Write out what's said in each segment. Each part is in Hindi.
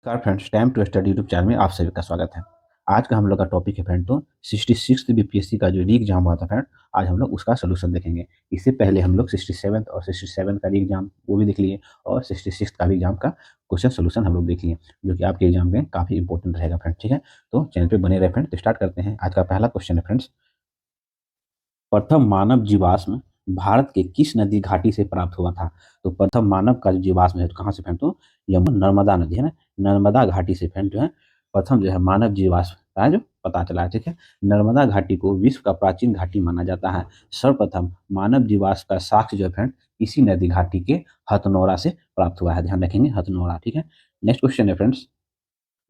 नमस्कार friends, time to study YouTube channel में आप सभी का स्वागत है। आज का हम लोग का टॉपिक है फ्रेंड तो 66th बीपीएससी का जो री एग्जाम हुआ था फ्रेंड, आज हम लोग उसका सोल्यूशन देखेंगे। इससे पहले हम लोग 67th और 67 का री एग्जाम वो भी देख लिए और 66 का भी एग्जाम का क्वेश्चन सोल्यूशन हम लोग देख लिए, जो कि आपके एग्जाम में काफ़ी इंपॉर्टेंट रहेगा फ्रेंड। ठीक है, तो चैनल पर बने रहे फ्रेंड। तो स्टार्ट करते हैं। आज का पहला क्वेश्चन है फ्रेंड्स, प्रथम मानव जीवाश्म भारत के किस नदी घाटी से प्राप्त हुआ था? तो प्रथम मानव का जो जीवाश्म है तो कहाँ से फ्रेंड, तो यमुना नर्मदा नदी है ना, नर्मदा घाटी से फ्रेंड जो है प्रथम जो है मानव जीवाश्म का है जो पता चला है। ठीक है, नर्मदा घाटी को विश्व का प्राचीन घाटी माना जाता है। सर्वप्रथम मानव जीवाश्म का साक्ष्य जो है फ्रेंड इसी नदी घाटी के हथनोरा से प्राप्त हुआ है। ध्यान रखेंगे, हथनोरा। ठीक है, नेक्स्ट क्वेश्चन है फ्रेंड्स,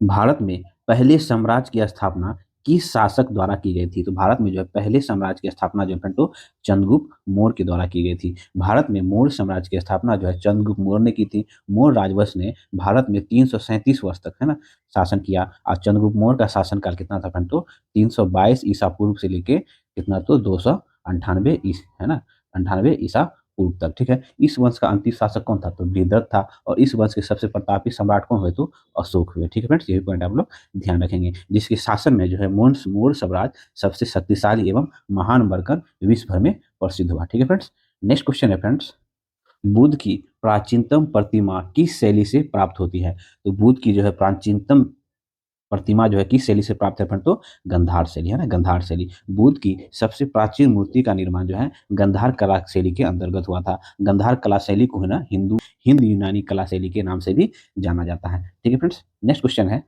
भारत में पहले साम्राज्य की स्थापना किस शासक द्वारा की गई थी? तो भारत में जो है पहले साम्राज्य की स्थापना जो है तो चंद्रगुप्त मौर्य के द्वारा की गई थी। भारत में मौर्य साम्राज्य की स्थापना जो है चंद्रगुप्त मौर्य ने की थी। मौर्य राजवंश ने भारत में 337 वर्ष तक है ना शासन किया। और चंद्रगुप्त मौर्य का शासनकाल कितना था फ्रेंड, तो 322 ईसा पूर्व से लेके कितना, तो 298 है ना, 98 ईसा पूर्व तक। ठीक है, इस वंश का अंतिम शासक कौन था, तो बृहद्रथ था। और इस वंश के सबसे प्रतापी सम्राट कौन हुए, तो अशोक हुए। ठीक है फ्रेंड्स, ये पॉइंट आप लोग ध्यान रखेंगे, जिसके शासन में जो है मौर्य साम्राज्य सबसे शक्तिशाली एवं महान बनकर विश्व भर में प्रसिद्ध हुआ। ठीक है फ्रेंड्स, नेक्स्ट क्वेश्चन है फ्रेंड्स, बुद्ध की प्राचीनतम प्रतिमा किस शैली से प्राप्त होती है? तो बुद्ध की जो है प्राचीनतम प्रतिमा जो है किस शैली से प्राप्त है फ्रेंड, तो गंधार शैली है ना, गंधार शैली। बुद्ध की सबसे प्राचीन मूर्ति का निर्माण जो है गंधार कला शैली के अंतर्गत हुआ था। गंधार कला शैली को है ना हिंद यूनानी कला शैली के नाम से भी जाना जाता है। ठीक है फ्रेंड्स, नेक्स्ट क्वेश्चन है,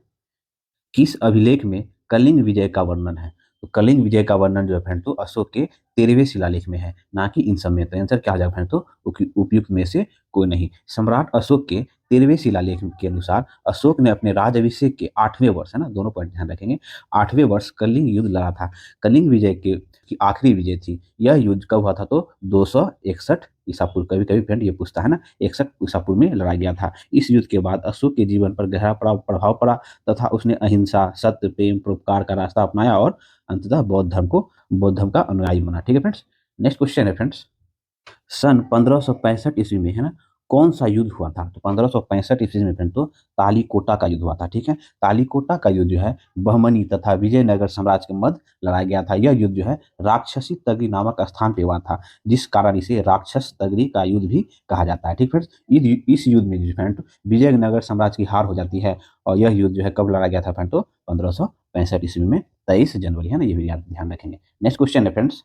किस अभिलेख में कलिंग विजय का वर्णन है? तो कलिंग विजय का वर्णन जो है फ्रेंड तो अशोक के 13वें शिलालेख में है, ना कि इन सब में। तो आंसर क्या हो जाएगा फ्रेंड, तो उपयुक्त में से कोई नहीं। सम्राट अशोक के 13वें शिलालेख के अनुसार अशोक ने अपने राज अभिषेक के 8वें वर्ष है ना, दोनों पॉइंट ध्यान रखेंगे, 8वें वर्ष कलिंग युद्ध लड़ा था। कलिंग विजय की आखिरी विजय थी। यह युद्ध कब हुआ था, तो 261 ईसा पूर्व। कभी कभी फ्रेंड ये पूछता है ना, 61 ईसा पूर्व में लड़ाया गया था। इस युद्ध के बाद अशोक के जीवन पर गहरा प्रभाव पड़ा तथा उसने अहिंसा, सत्य, प्रेम, परोपकार का रास्ता अपनाया और अंततः बौद्ध धर्म का अनुयायी बना। ठीक है फ्रेंड्स, नेक्स्ट क्वेश्चन है फ्रेंड्स, सन 1565 ईस्वी में है ना कौन सा युद्ध हुआ था? तो 1565 ईस्वी में फ्रेंड तो तालीकोटा का युद्ध हुआ था। ठीक है, तालीकोटा का युद्ध जो है बहमनी तथा विजयनगर साम्राज्य के मध्य लड़ाया गया था। यह युद्ध जो है राक्षसी तगरी नामक स्थान पे हुआ था, जिस कारण इसे राक्षस तगरी का युद्ध भी कहा जाता है। ठीक फ्रेंड्स, इस युद्ध में जो फ्रेंड विजयनगर साम्राज्य की हार हो जाती है। और यह युद्ध जो है कब लड़ा गया था फ्रेंड, तो 1565 ईस्वी में 23 जनवरी है ना, ये भी ध्यान रखेंगे। नेक्स्ट क्वेश्चन है फ्रेंड्स,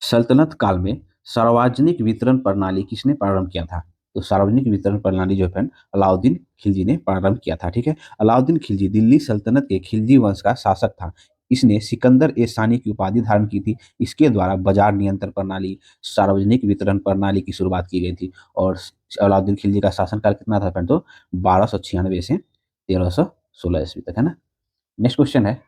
सल्तनत काल में सार्वजनिक वितरण प्रणाली किसने प्रारंभ किया था? तो सार्वजनिक वितरण प्रणाली जो है अलाउद्दीन खिलजी ने प्रारंभ किया था। ठीक है, अलाउद्दीन खिलजी दिल्ली सल्तनत के खिलजी वंश का शासक था। इसने सिकंदर ए सानी की उपाधि धारण की थी। इसके द्वारा बाजार नियंत्रण प्रणाली, सार्वजनिक वितरण प्रणाली की शुरुआत की गई थी। और अलाउद्दीन खिलजी का शासनकाल कितना था फ्रेंड, तो 1296 से 1316 ईस्वी तक है ना। नेक्स्ट क्वेश्चन है,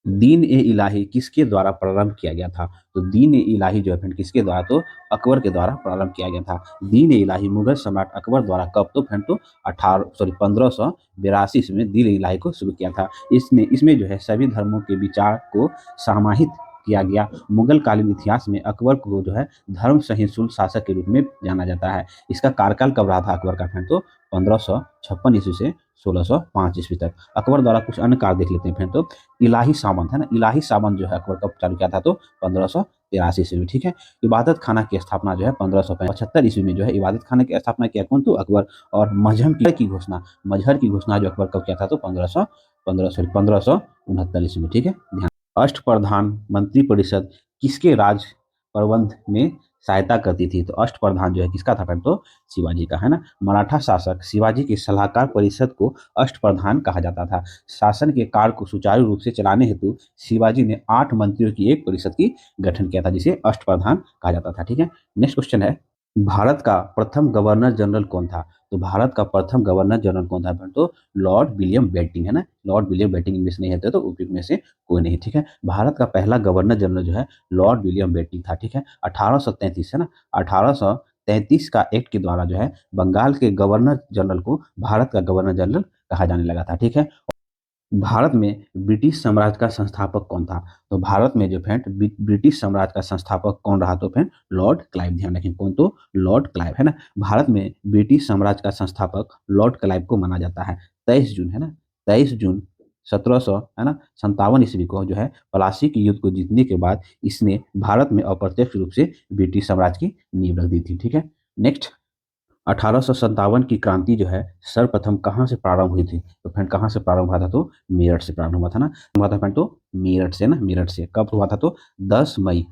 दीन ए इलाही किसके द्वारा प्रारंभ किया गया था? तो दीन ए इलाही जो है फ्रेंड किसके द्वारा, तो अकबर के द्वारा प्रारंभ किया गया था। दीन ए इलाही मुगल सम्राट अकबर द्वारा कब, तो फ्रेंड तो 1582 में दीन ए इलाही को शुरू किया था। इसमें जो है सभी धर्मों के विचार को समाहित किया गया। मुगल कालीन इतिहास में अकबर को जो है धर्म सहिष्णु शासक के रूप में जाना जाता है। इसका कार्यकाल कब रहा था अकबर का फ्रेंड, तो 1556 ईस्वी से 1605 ईस्वी तक। अकबर द्वारा कुछ अन्य कार्य देख लेते हैं फ्रेंड, तो इलाही सामंत है ना, इलाही सामंत जो है अकबर कब चालू किया था, तो 1583 ईस्वी में। ठीक है, इबादत खाना की स्थापना जो है 1575 ईस्वी में जो है इबादत खाना की स्थापना किया कौन, तो अकबर। और मजहर की घोषणा जो अकबर कब किया था, तो 1569 ईस्वी में। ठीक है, ध्यान। अष्टप्रधान मंत्री परिषद किसके राज प्रबंध में सहायता करती थी? तो अष्टप्रधान जो है किसका था फ्रेंड, तो शिवाजी का है ना। मराठा शासक शिवाजी की सलाहकार परिषद को अष्टप्रधान कहा जाता था। शासन के कार्य को सुचारू रूप से चलाने हेतु शिवाजी ने 8 मंत्रियों की एक परिषद की गठन किया था, जिसे अष्टप्रधान कहा जाता था। ठीक है, नेक्स्ट क्वेश्चन है, भारत का प्रथम गवर्नर जनरल कौन था? तो भारत का प्रथम गवर्नर जनरल कौन था फ्रेंड, तो लॉर्ड विलियम बेंटिंग है ना। लॉर्ड विलियम बेंटिंग इंग्लिश नहीं है तो उपयुक्त में से कोई नहीं। ठीक है, भारत का पहला गवर्नर जनरल जो है लॉर्ड विलियम बेंटिंग था। ठीक है, 1833 है ना, 1833 का एक्ट के द्वारा जो है बंगाल के गवर्नर जनरल को भारत का गवर्नर जनरल कहा जाने लगा था। ठीक है, भारत में ब्रिटिश साम्राज्य का संस्थापक कौन था? तो भारत में जो फ्रेंड ब्रिटिश साम्राज्य का संस्थापक कौन रहा? तो फ्रेंड लॉर्ड क्लाइव, ध्यान रखें कौन? तो लॉर्ड क्लाइव, है ना। भारत में ब्रिटिश साम्राज्य का संस्थापक लॉर्ड क्लाइव को माना जाता है। 23 जून, है ना, 23 जून 1700, है ना, 57 ईस्वी को जो है प्लासी के युद्ध को जीतने के बाद इसने भारत में अप्रत्यक्ष रूप से ब्रिटिश साम्राज्य की नींव रख दी थी। ठीक है। नेक्स्ट, 1857 की क्रांति जो है सर्वप्रथम कहाँ से प्रारंभ हुई थी? तो फ्रेंड कहाँ से प्रारंभ हुआ था? तो मेरठ से प्रारंभ हुआ था ना, हुआ था फ्रेंड। तो मेरठ से ना, मेरठ से कब हुआ था? तो 10 मई,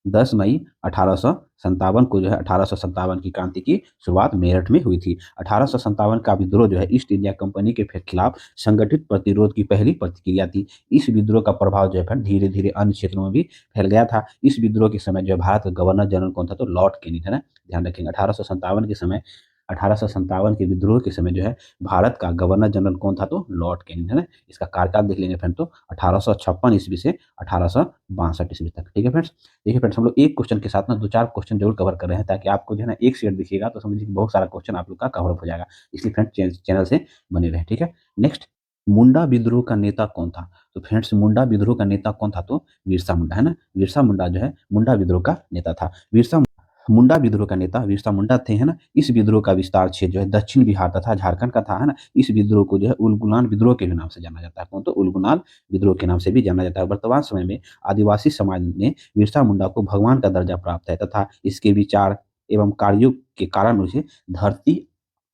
10 मई 1857 को जो है 1857 की क्रांति की शुरुआत मेरठ में हुई थी। 1857 का विद्रोह जो है ईस्ट इंडिया कंपनी के खिलाफ संगठित प्रतिरोध की पहली प्रतिक्रिया थी। इस विद्रोह का प्रभाव जो है फिर धीरे धीरे अन्य क्षेत्रों में भी फैल गया था। इस विद्रोह के समय जो है भारत का गवर्नर जनरल कौन था? तो लॉर्ड कैनिंग, है ना, ध्यान रखेंगे। 1857 के समय, 1857 के विद्रोह के समय जो है भारत का गवर्नर जनरल कौन था? तो लॉर्ड कैनिंग, है ना। इसका कार्यकाल देख लेंगे फ्रेंड, तो 1856 ईस्वी से 1862 ईस्वी तक। ठीक है फ्रेंड्स। देखिए फ्रेंड्स, हम लोग एक क्वेश्चन के साथ ना दो चार क्वेश्चन जरूर कवर कर रहे हैं, ताकि आपको जो है ना एक शेयर दिखिएगा तो समझिए कि बहुत सारा क्वेश्चन आप लोग का कवर अप हो जाएगा। इसलिए फ्रेंड्स चैनल से बने रहे। ठीक है। नेक्स्ट, मुंडा विद्रोह का नेता कौन था? तो फ्रेंड्स मुंडा विद्रोह का नेता कौन था? तो बिरसा मुंडा, है ना। बिरसा मुंडा जो है मुंडा विद्रोह का नेता था। बिरसा मुंडा विद्रोह का नेता बिरसा मुंडा थे, है ना। इस विद्रोह का विस्तार क्षेत्र जो है दक्षिण बिहार तथा झारखंड का था, है ना। इस विद्रोह को जो है उलगुलान विद्रोह के भी नाम से जाना जाता है। कौन? तो उलगुलान विद्रोह के नाम से भी जाना जाता है। वर्तमान समय में आदिवासी समाज ने बिरसा मुंडा को भगवान का दर्जा प्राप्त है तथा इसके विचार एवं कार्यों के कारण उसे धरती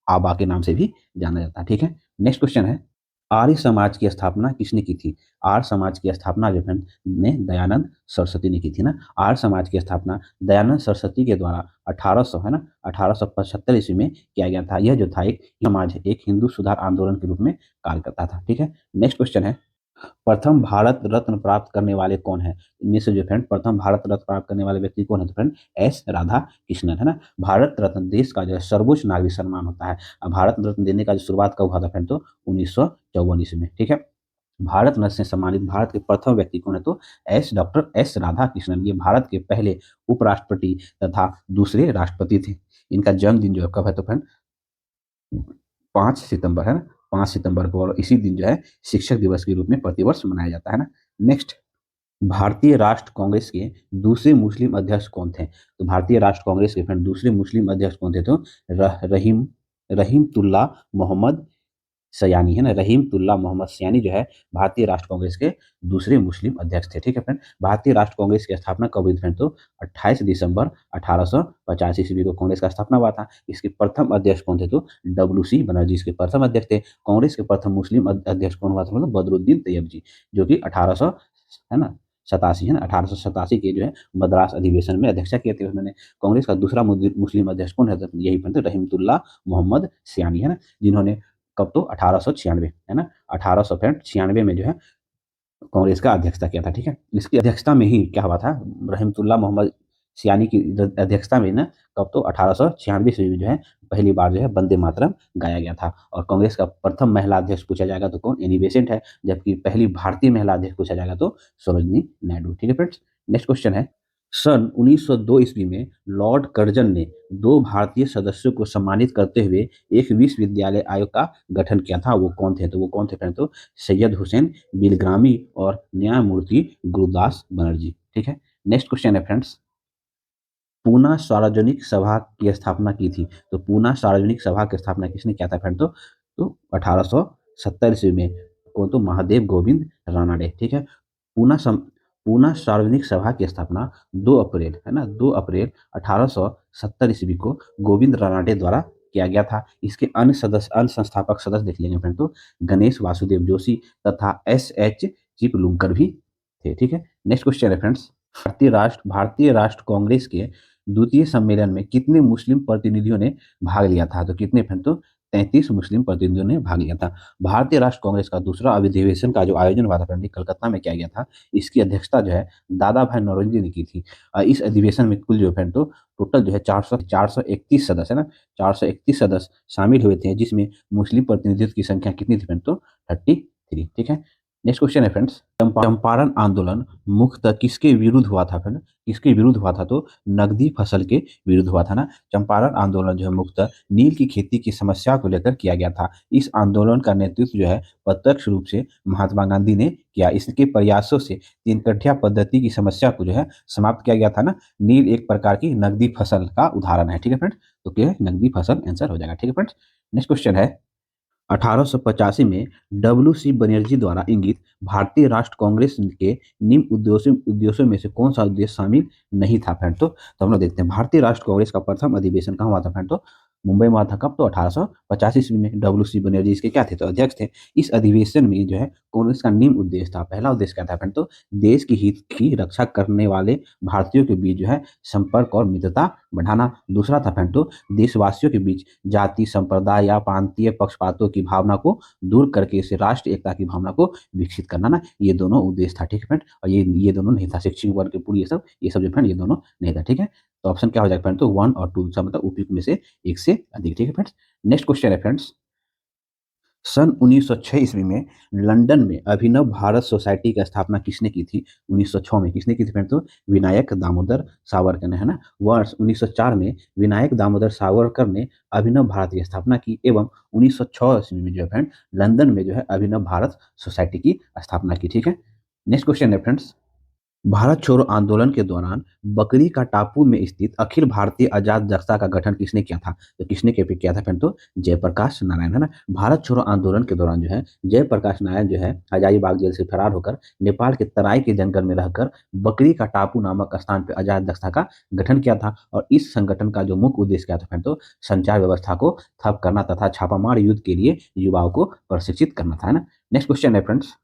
आबा के नाम से भी जाना जाता है। ठीक है। नेक्स्ट क्वेश्चन है, आर्य समाज की स्थापना किसने की थी? आर्य समाज की स्थापना जो है ने दयानंद सरस्वती ने की थी ना। आर्य समाज की स्थापना दयानंद सरस्वती के द्वारा 1800, है ना, 1875 ईस्वी में किया गया था। यह जो था एक समाज एक हिंदू सुधार आंदोलन के रूप में कार्य करता था। ठीक है। नेक्स्ट क्वेश्चन है, प्रथम भारत रत्न प्राप्त करने वाले कौन है? इनमें से जो फ्रेंड प्रथम भारत रत्न प्राप्त करने वाले व्यक्ति कौन है? तो फ्रेंड एस राधा कृष्णन, है ना। भारत रत्न देश का जो है सर्वोच्च नागरिक सम्मान होता है। अब भारत रत्न देने का जो शुरुआत कब हुआ था फ्रेंड? तो 1954 ईस्वी में। ठीक है। भारत रत्न से सम्मानित भारत के प्रथम व्यक्ति कौन है? तो डॉक्टर एस राधा कृष्णन। ये भारत के पहले उपराष्ट्रपति तथा दूसरे राष्ट्रपति थे। इनका जन्मदिन जो है कब है? तो फ्रेंड 5 सितंबर, है ना, 5 सितंबर को। और इसी दिन जो है शिक्षक दिवस के रूप में प्रतिवर्ष मनाया जाता है ना। नेक्स्ट, भारतीय राष्ट्र कांग्रेस के दूसरे मुस्लिम अध्यक्ष कौन थे? तो भारतीय राष्ट्र कांग्रेस के फ्रेंड दूसरे मुस्लिम अध्यक्ष कौन थे? तो रहीम रहीमतुल्ला मोहम्मद सयानी, है ना। रहीमतुल्ला मोहम्मद सयानी जो है भारतीय राष्ट्र कांग्रेस के दूसरे मुस्लिम अध्यक्ष थे। ठीक है फ्रेंड। भारतीय राष्ट्र कांग्रेस की स्थापना कब हुई थी फ्रेंड? तो 28 दिसंबर 1885 ईस्वी को कांग्रेस का स्थापना हुआ था। इसके प्रथम अध्यक्ष कौन थे? तो WC बनर्जी इसके प्रथम अध्यक्ष थे। कांग्रेस के प्रथम मुस्लिम अध्यक्ष कौन हुआ था? मतलब बदरुद्दीन तैयब जी, जो कि 1800, है ना, 87, है ना, 1887 के जो है मद्रास अधिवेशन में अध्यक्षता किए थे उन्होंने। कांग्रेस का दूसरा मुस्लिम अध्यक्ष कौन है? तो यही फ्रेंड रहीमतुल्ला मोहम्मद सयानी, है ना, जिन्होंने कब? तो 1896, है ना, 1896 में जो है कांग्रेस का अध्यक्षता किया था। ठीक है। इसकी अध्यक्षता में ही क्या हुआ था? रहमतुल्लाह मोहम्मद सियानी की अध्यक्षता में ना कब? तो 1896 में जो है पहली बार जो है वंदे मातरम गाया गया था। और कांग्रेस का प्रथम महिला अध्यक्ष पूछा जाएगा तो कौन? एनी बेसेंट है। जबकि पहली भारतीय महिला अध्यक्ष पूछा जाएगा तो सरोजनी नायडू। ठीक है फ्रेंड्स। नेक्स्ट क्वेश्चन है, सन 1902 ईस्वी में लॉर्ड कर्जन ने दो भारतीय सदस्यों को सम्मानित करते हुए एक विश्वविद्यालय आयोग का गठन किया था। वो कौन थे? तो वो कौन थे फ्रेंड? तो सैयद हुसैन बिलग्रामी और न्यायमूर्ति गुरुदास बनर्जी। ठीक है। नेक्स्ट क्वेश्चन है फ्रेंड्स, पूना सार्वजनिक सभा की स्थापना की थी। तो पूना सार्वजनिक सभा की स्थापना किसने किया था फ्रेंड? तो 1870 ईस्वी में। कौन? तो महादेव गोविंद रानडे। ठीक है। पूना सम पूना सार्वजनिक सभा की स्थापना 2 अप्रैल, है ना, 2 अप्रैल 1870 ईस्वी को गोविंद रानडे द्वारा किया गया था। इसके अन्य सदस्य, अन्य संस्थापक सदस्य देख लेंगे फ्रेंड, तो गणेश वासुदेव जोशी तथा SH चिपलुंकर भी थे। ठीक है। नेक्स्ट क्वेश्चन है फ्रेंड्स, भारतीय राष्ट्र कांग्रेस के द्वितीय सम्मेलन में कितने मुस्लिम प्रतिनिधियों ने भाग लिया था? तो कितने फ्रेंड? तो 33 मुस्लिम प्रतिनिधियों ने भाग लिया था। भारतीय राष्ट्र कांग्रेस का दूसरा अधिवेशन का जो आयोजन हुआ था फ्रेंड कलकत्ता में किया गया था। इसकी अध्यक्षता जो है दादा भाई नौरोजी ने की थी। इस अधिवेशन में कुल जो फ्रेंड तो टोटल जो है 431 सदस्य, है ना, 431 सदस्य शामिल हुए थे, जिसमें मुस्लिम प्रतिनिधित्व की संख्या कितनी थी फ्रेंड? तो 33। ठीक है। नेक्स्ट क्वेश्चन है फ्रेंड्स, चंपारण आंदोलन मुख्यतः किसके विरुद्ध हुआ था फ्रेंड? किसके विरुद्ध हुआ था? तो नकदी फसल के विरुद्ध हुआ था ना। चंपारण आंदोलन जो है मुख्यतः नील की खेती की समस्या को लेकर किया गया था। इस आंदोलन का नेतृत्व जो है प्रत्यक्ष रूप से महात्मा गांधी ने किया। इसके प्रयासों से तीन कट्ठिया पद्धति की समस्या को जो है समाप्त किया गया था ना। नील एक प्रकार की नकदी फसल का उदाहरण है, ठीक है फ्रेंड्स। तो क्या है? नकदी फसल आंसर हो जाएगा, ठीक है फ्रेंड्स। नेक्स्ट क्वेश्चन है, 1885 में डब्ल्यू सी बनर्जी द्वारा इंगित भारतीय राष्ट्र कांग्रेस के निम्न उद्देश्यों में से कौन सा उद्देश्य शामिल नहीं था फ्रेंड? तो हम लोग देखते हैं भारतीय राष्ट्र कांग्रेस का प्रथम अधिवेशन कहाँ हुआ था फ्रेंड? तो मुंबई में हुआ था। कब? तो 1885 ईस्वी में। डब्ल्यू सी बनर्जी इसके क्या थे? तो अध्यक्ष थे। इस अधिवेशन में जो है कांग्रेस का निम्न उद्देश्य था, पहला उद्देश्य क्या था फ्रेंड? तो देश की हित की रक्षा करने वाले भारतीयों के बीच जो है संपर्क और मित्रता बढ़ाना। दूसरा था फ्रेंड तो देशवासियों के बीच जाति संप्रदाय या प्रांतीय पक्षपातों की भावना को दूर करके इसे राष्ट्र एकता की भावना को विकसित करना ना। ये दोनों उद्देश्य था, ठीक है फ्रेंड। और ये दोनों नहीं था, शिक्षक वर्ग के पूरी ये सब जो फ्रेंड ये दोनों नहीं था, ठीक है। तो ऑप्शन क्या हो जाएगा फ्रेंड? तो 1 और 2 सब मतलब उपयुक्त में से एक से अधिक, ठीक है फ्रेंड्स। नेक्स्ट क्वेश्चन है फ्रेंड्स, सन 1906 ईस्वी में लंदन में अभिनव भारत सोसाइटी की स्थापना किसने की थी? 1906 में किसने की थी फ्रेंड? तो विनायक दामोदर सावरकर ने, है ना। वर्ष 1904 में विनायक दामोदर सावरकर ने अभिनव भारत की स्थापना की एवं 1906 ईस्वी में जो है फ्रेंड लंदन में जो है अभिनव भारत सोसाइटी की स्थापना की, ठीक है। नेक्स्ट क्वेश्चन है फ्रेंड्स, भारत छोड़ो आंदोलन के दौरान बकरी का टापू में स्थित अखिल भारतीय आजाद जनता का गठन किसने किया था? तो किसने किया था फ्रेंड? तो जयप्रकाश नारायण, है ना। भारत छोड़ो आंदोलन के दौरान जो है जयप्रकाश नारायण जो है हजारीबाग जेल से फरार होकर नेपाल के तराई के जंगल में रहकर बकरी का टापू नामक स्थान पर आजाद जनता का गठन किया था। और इस संगठन का जो मुख्य उद्देश्य क्या था फ्रेंड? तो संचार व्यवस्था को ठप करना तथा छापामार युद्ध के लिए युवाओं को प्रशिक्षित करना था, है ना। नेक्स्ट क्वेश्चन है फ्रेंड्स,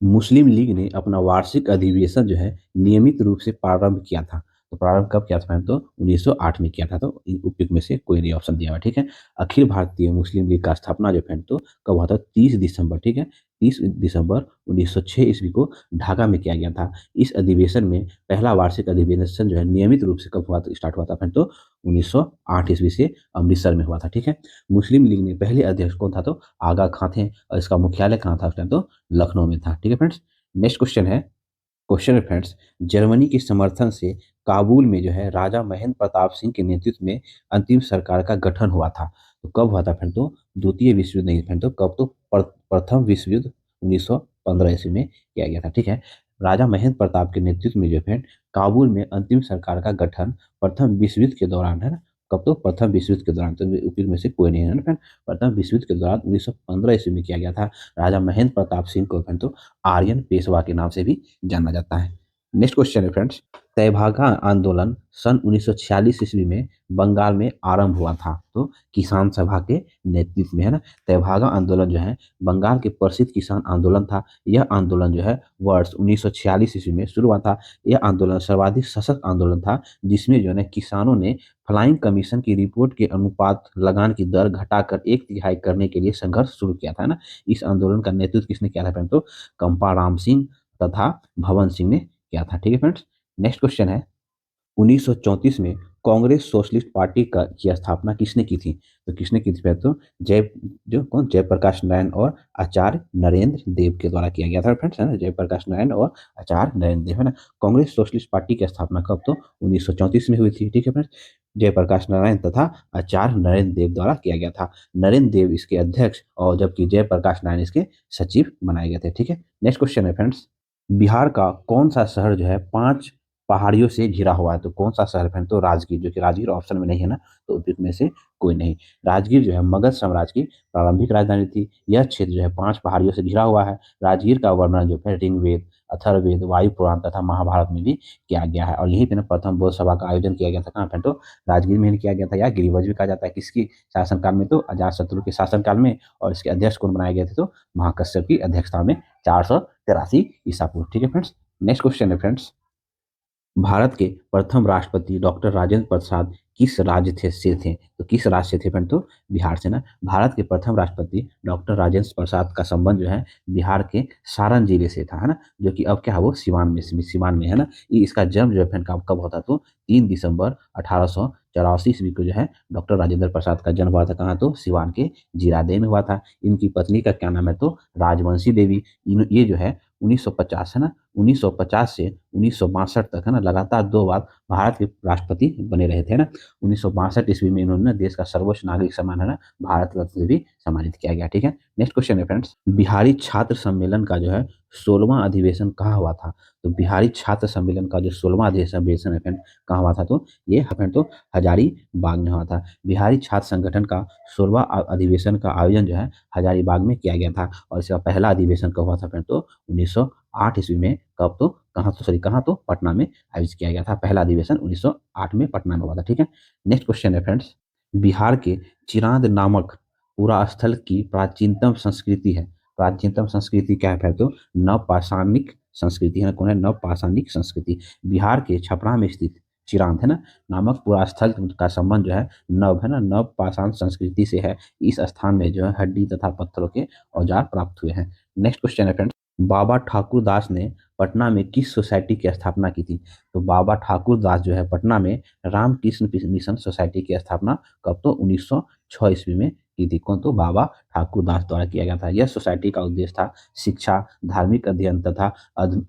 मुस्लिम लीग ने अपना वार्षिक अधिवेशन जो है नियमित रूप से प्रारंभ किया था। तो प्रारंभ कब किया था फ्रेंड? तो 1908 में किया था। तो इन उपयुक्त में से कोई नहीं ऑप्शन दिया हुआ, ठीक है। अखिल भारतीय मुस्लिम लीग का स्थापना जो फ्रेंड तो कब हुआ था? 30 दिसंबर, ठीक है। 30 दिसंबर 1906 ईस्वी को ढाका में किया गया था। इस अधिवेशन में पहला वार्षिक अधिवेशन जो है नियमित रूप से कब हुआ था, स्टार्ट हुआ था फ्रेंड? तो 1908 ईस्वी से अमृतसर में हुआ था, ठीक है। मुस्लिम लीग ने पहले अध्यक्ष कौन था? तो आगा खां थे। और इसका मुख्यालय कहाँ था उस टाइम? तो लखनऊ में था, ठीक है फ्रेंड्स। नेक्स्ट क्वेश्चन है फ्रेंड्स, जर्मनी के समर्थन से काबुल में जो है राजा महेंद्र प्रताप सिंह के नेतृत्व में अंतिम सरकार का गठन हुआ था। तो कब हुआ था फ्रेंड? तो द्वितीय विश्व युद्ध नहीं फ्रेंड, तो कब? तो प्रथम विश्व युद्ध 1915 ईस्वी में किया गया था, ठीक है। राजा महेंद्र प्रताप के नेतृत्व में जो फ्रेंड काबुल में अंतिम सरकार का गठन प्रथम विश्व युद्ध के दौरान, है ना। कब? तो प्रथम विश्व युद्ध के दौरान। तो उपयुक्त में से कोई नहीं है ना फ्रेंड। प्रथम विश्व युद्ध के दौरान 1915 ईस्वी में किया गया था। राजा महेंद्र प्रताप सिंह को फ्रेंड तो आर्यन पेशवा के नाम से भी जाना जाता है। नेक्स्ट क्वेश्चन है फ्रेंड्स, तैभागा आंदोलन सन 1946 ईस्वी में बंगाल में आरंभ हुआ था। तो किसान सभा के नेतृत्व में, है ना। तैभागा आंदोलन जो है बंगाल के प्रसिद्ध किसान आंदोलन था। यह आंदोलन जो है वर्ष 1946 ईस्वी में शुरू हुआ था। यह आंदोलन सर्वाधिक सशक्त आंदोलन था, जिसमें जो है किसानों ने फ्लाइंग कमीशन की रिपोर्ट के अनुपात लगान की दर घटाकर एक तिहाई करने के लिए संघर्ष शुरू किया था ना। इस आंदोलन का नेतृत्व किसने किया था फ्रेंड? तो कंपा राम सिंह तथा भवन सिंह ने किया था, ठीक है फ्रेंड्स। नेक्स्ट क्वेश्चन है, 1934 में कांग्रेस सोशलिस्ट पार्टी का की स्थापना किसने की थी? तो किसने की थी फ्रेंड? तो जयप्रकाश नारायण और आचार्य नरेंद्र देव के द्वारा किया गया था फ्रेंड्स, है ना। जयप्रकाश नारायण और आचार्य नरेंद्र देव, है ना। कांग्रेस सोशलिस्ट पार्टी की स्थापना कब? तो 1934 में हुई थी, ठीक है फ्रेंड्स। जयप्रकाश नारायण तथा आचार्य नरेंद्र देव द्वारा किया गया था। नरेंद्र देव इसके अध्यक्ष और जबकि जयप्रकाश नारायण इसके सचिव बनाए गए थे, ठीक है। नेक्स्ट क्वेश्चन है फ्रेंड्स, बिहार का कौन सा शहर जो है 5 पहाड़ियों से घिरा हुआ है? तो कौन सा शहर है? तो राजगीर, जो कि राजगीर ऑप्शन में नहीं है ना। तो उपयुक्त में से कोई नहीं। राजगीर जो है मगध साम्राज्य की प्रारंभिक राजधानी थी। यह क्षेत्र जो है 5 पहाड़ियों से घिरा हुआ है। राजगीर का वर्णन जो है ऋग्वेद, अथर्ववेद, वायु पुराण तथा महाभारत में भी किया गया है। और यहीं पे ना प्रथम बौद्ध सभा का आयोजन किया गया था। कहाँ पे? तो राजगीर में ही किया गया था, या गिरिवज भी कहा जाता है। किसकी शासनकाल में? तो अजातशत्रु के शासनकाल में। और इसके अध्यक्ष कौन बनाए गए थे? तो महाकश्यप की अध्यक्षता में 483 ईसा पूर्व, ठीक है फ्रेंड्स। नेक्स्ट क्वेश्चन है फ्रेंड्स, भारत के प्रथम राष्ट्रपति डॉक्टर राजेंद्र प्रसाद किस राज्य से थे? तो किस राज्य से थे फ्रेंड? तो बिहार से ना। भारत के प्रथम राष्ट्रपति डॉक्टर राजेंद्र प्रसाद का संबंध जो है बिहार के सारण जिले से था, है ना। जो कि अब क्या है? वो सिवान में है ना। ये इसका जन्म जो है फ्रेंड कब कब होता? तो 3 दिसंबर 1800 1984 ईस्वी को जो है डॉक्टर राजेंद्र प्रसाद का जन्म हुआ था कहाँ, तो सिवान के जीरादेई में हुआ था। इनकी पत्नी का क्या नाम है, तो राजवंशी देवी। ये जो है 1950 है ना, 1950 से 1962 तक है ना, लगातार 2 बार भारत के राष्ट्रपति बने रहे थे ना। 1962 ईस्वी में इन्होंने देश का सर्वोच्च नागरिक सम्मान है ना, भारत रत्न से भी सम्मानित किया गया। ठीक है, नेक्स्ट क्वेश्चन है फ्रेंड्स, बिहारी छात्र सम्मेलन का जो है 16वां अधिवेशन कहाँ हुआ था? तो बिहारी छात्र सम्मेलन का जो 16वां अधिवेशन है फ्रेंड, कहाँ हुआ था, तो ये फ्रेंड तो हजारीबाग में हुआ था। बिहारी छात्र संगठन का 16वां अधिवेशन का आयोजन जो है हजारीबाग में किया गया था। और इसका पहला अधिवेशन कब हुआ था फ्रेंड, तो 1908 ईस्वी में। कब, तो कहाँ, तो सॉरी कहाँ, तो पटना में आयोजित किया गया था। पहला अधिवेशन 1908 में पटना में हुआ था। ठीक है, नेक्स्ट क्वेश्चन है फ्रेंड्स, बिहार के चिरांद नामक पुरा स्थल की प्राचीनतम संस्कृति है। प्राचीनतम संस्कृति क्या है फिर, तो नवपाषाणिक संस्कृति है ना। कौन है, नवपाषाणिक संस्कृति। बिहार के छपरा में स्थित चिरांद है ना नामक पुरा स्थल का संबंध जो है नव है ना, नवपाषाण संस्कृति से है। इस स्थान में जो है हड्डी तथा पत्थरों के औजार प्राप्त हुए हैं। नेक्स्ट क्वेश्चन है फ्रेंड्स, बाबा ठाकुर दास ने पटना में किस सोसाइटी की स्थापना की थी? तो बाबा ठाकुर दास जो है पटना में रामकृष्ण मिशन सोसाइटी की स्थापना कब, तो 1906 ईस्वी में की थी। कौन, तो बाबा ठाकुर दास द्वारा किया गया था। यह सोसाइटी का उद्देश्य था शिक्षा, धार्मिक अध्ययन तथा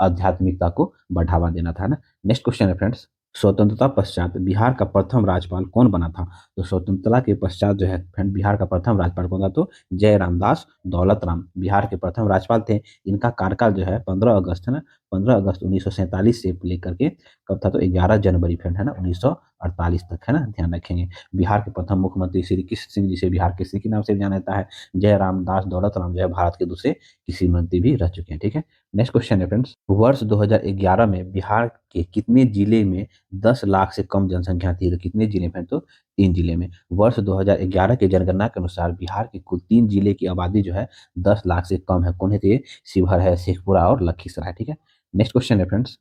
आध्यात्मिकता को बढ़ावा देना था ना। नेक्स्ट क्वेश्चन है फ्रेंड्स, स्वतंत्रता पश्चात बिहार का प्रथम राज्यपाल कौन बना था? तो स्वतंत्रता के पश्चात जो है फ्रेंड बिहार का प्रथम राज्यपाल कौन था, तो जयराम दास दौलत राम बिहार के प्रथम राज्यपाल थे। इनका कार्यकाल जो है 15 अगस्त है ना, 15 अगस्त 1947 से लेकर के कब था, तो 11 जनवरी फ्रेंड है ना 1948 तक है ना, ध्यान रखेंगे। बिहार के प्रथम मुख्यमंत्री श्री कृष्ण सिंह, जिसे बिहार के श्री के नाम से भी जाना जाता है। जयराम दास दौलत राम जो है भारत के दूसरे कृषि मंत्री भी रह चुके हैं। ठीक है, नेक्स्ट क्वेश्चन है फ्रेंड्स, वर्ष 2011 में बिहार के कितने जिले में 10 लाख से कम जनसंख्या थी? तो कितने जिले में, तो 3 जिले में। वर्ष 2011 के जनगणना के अनुसार बिहार के कुल 3 जिले की आबादी जो है 10 लाख से कम है। कौन है, तो ये शिवहर है, शेखपुरा और लखीसराय। ठीक है, नेक्स्ट क्वेश्चन है फ्रेंड्स,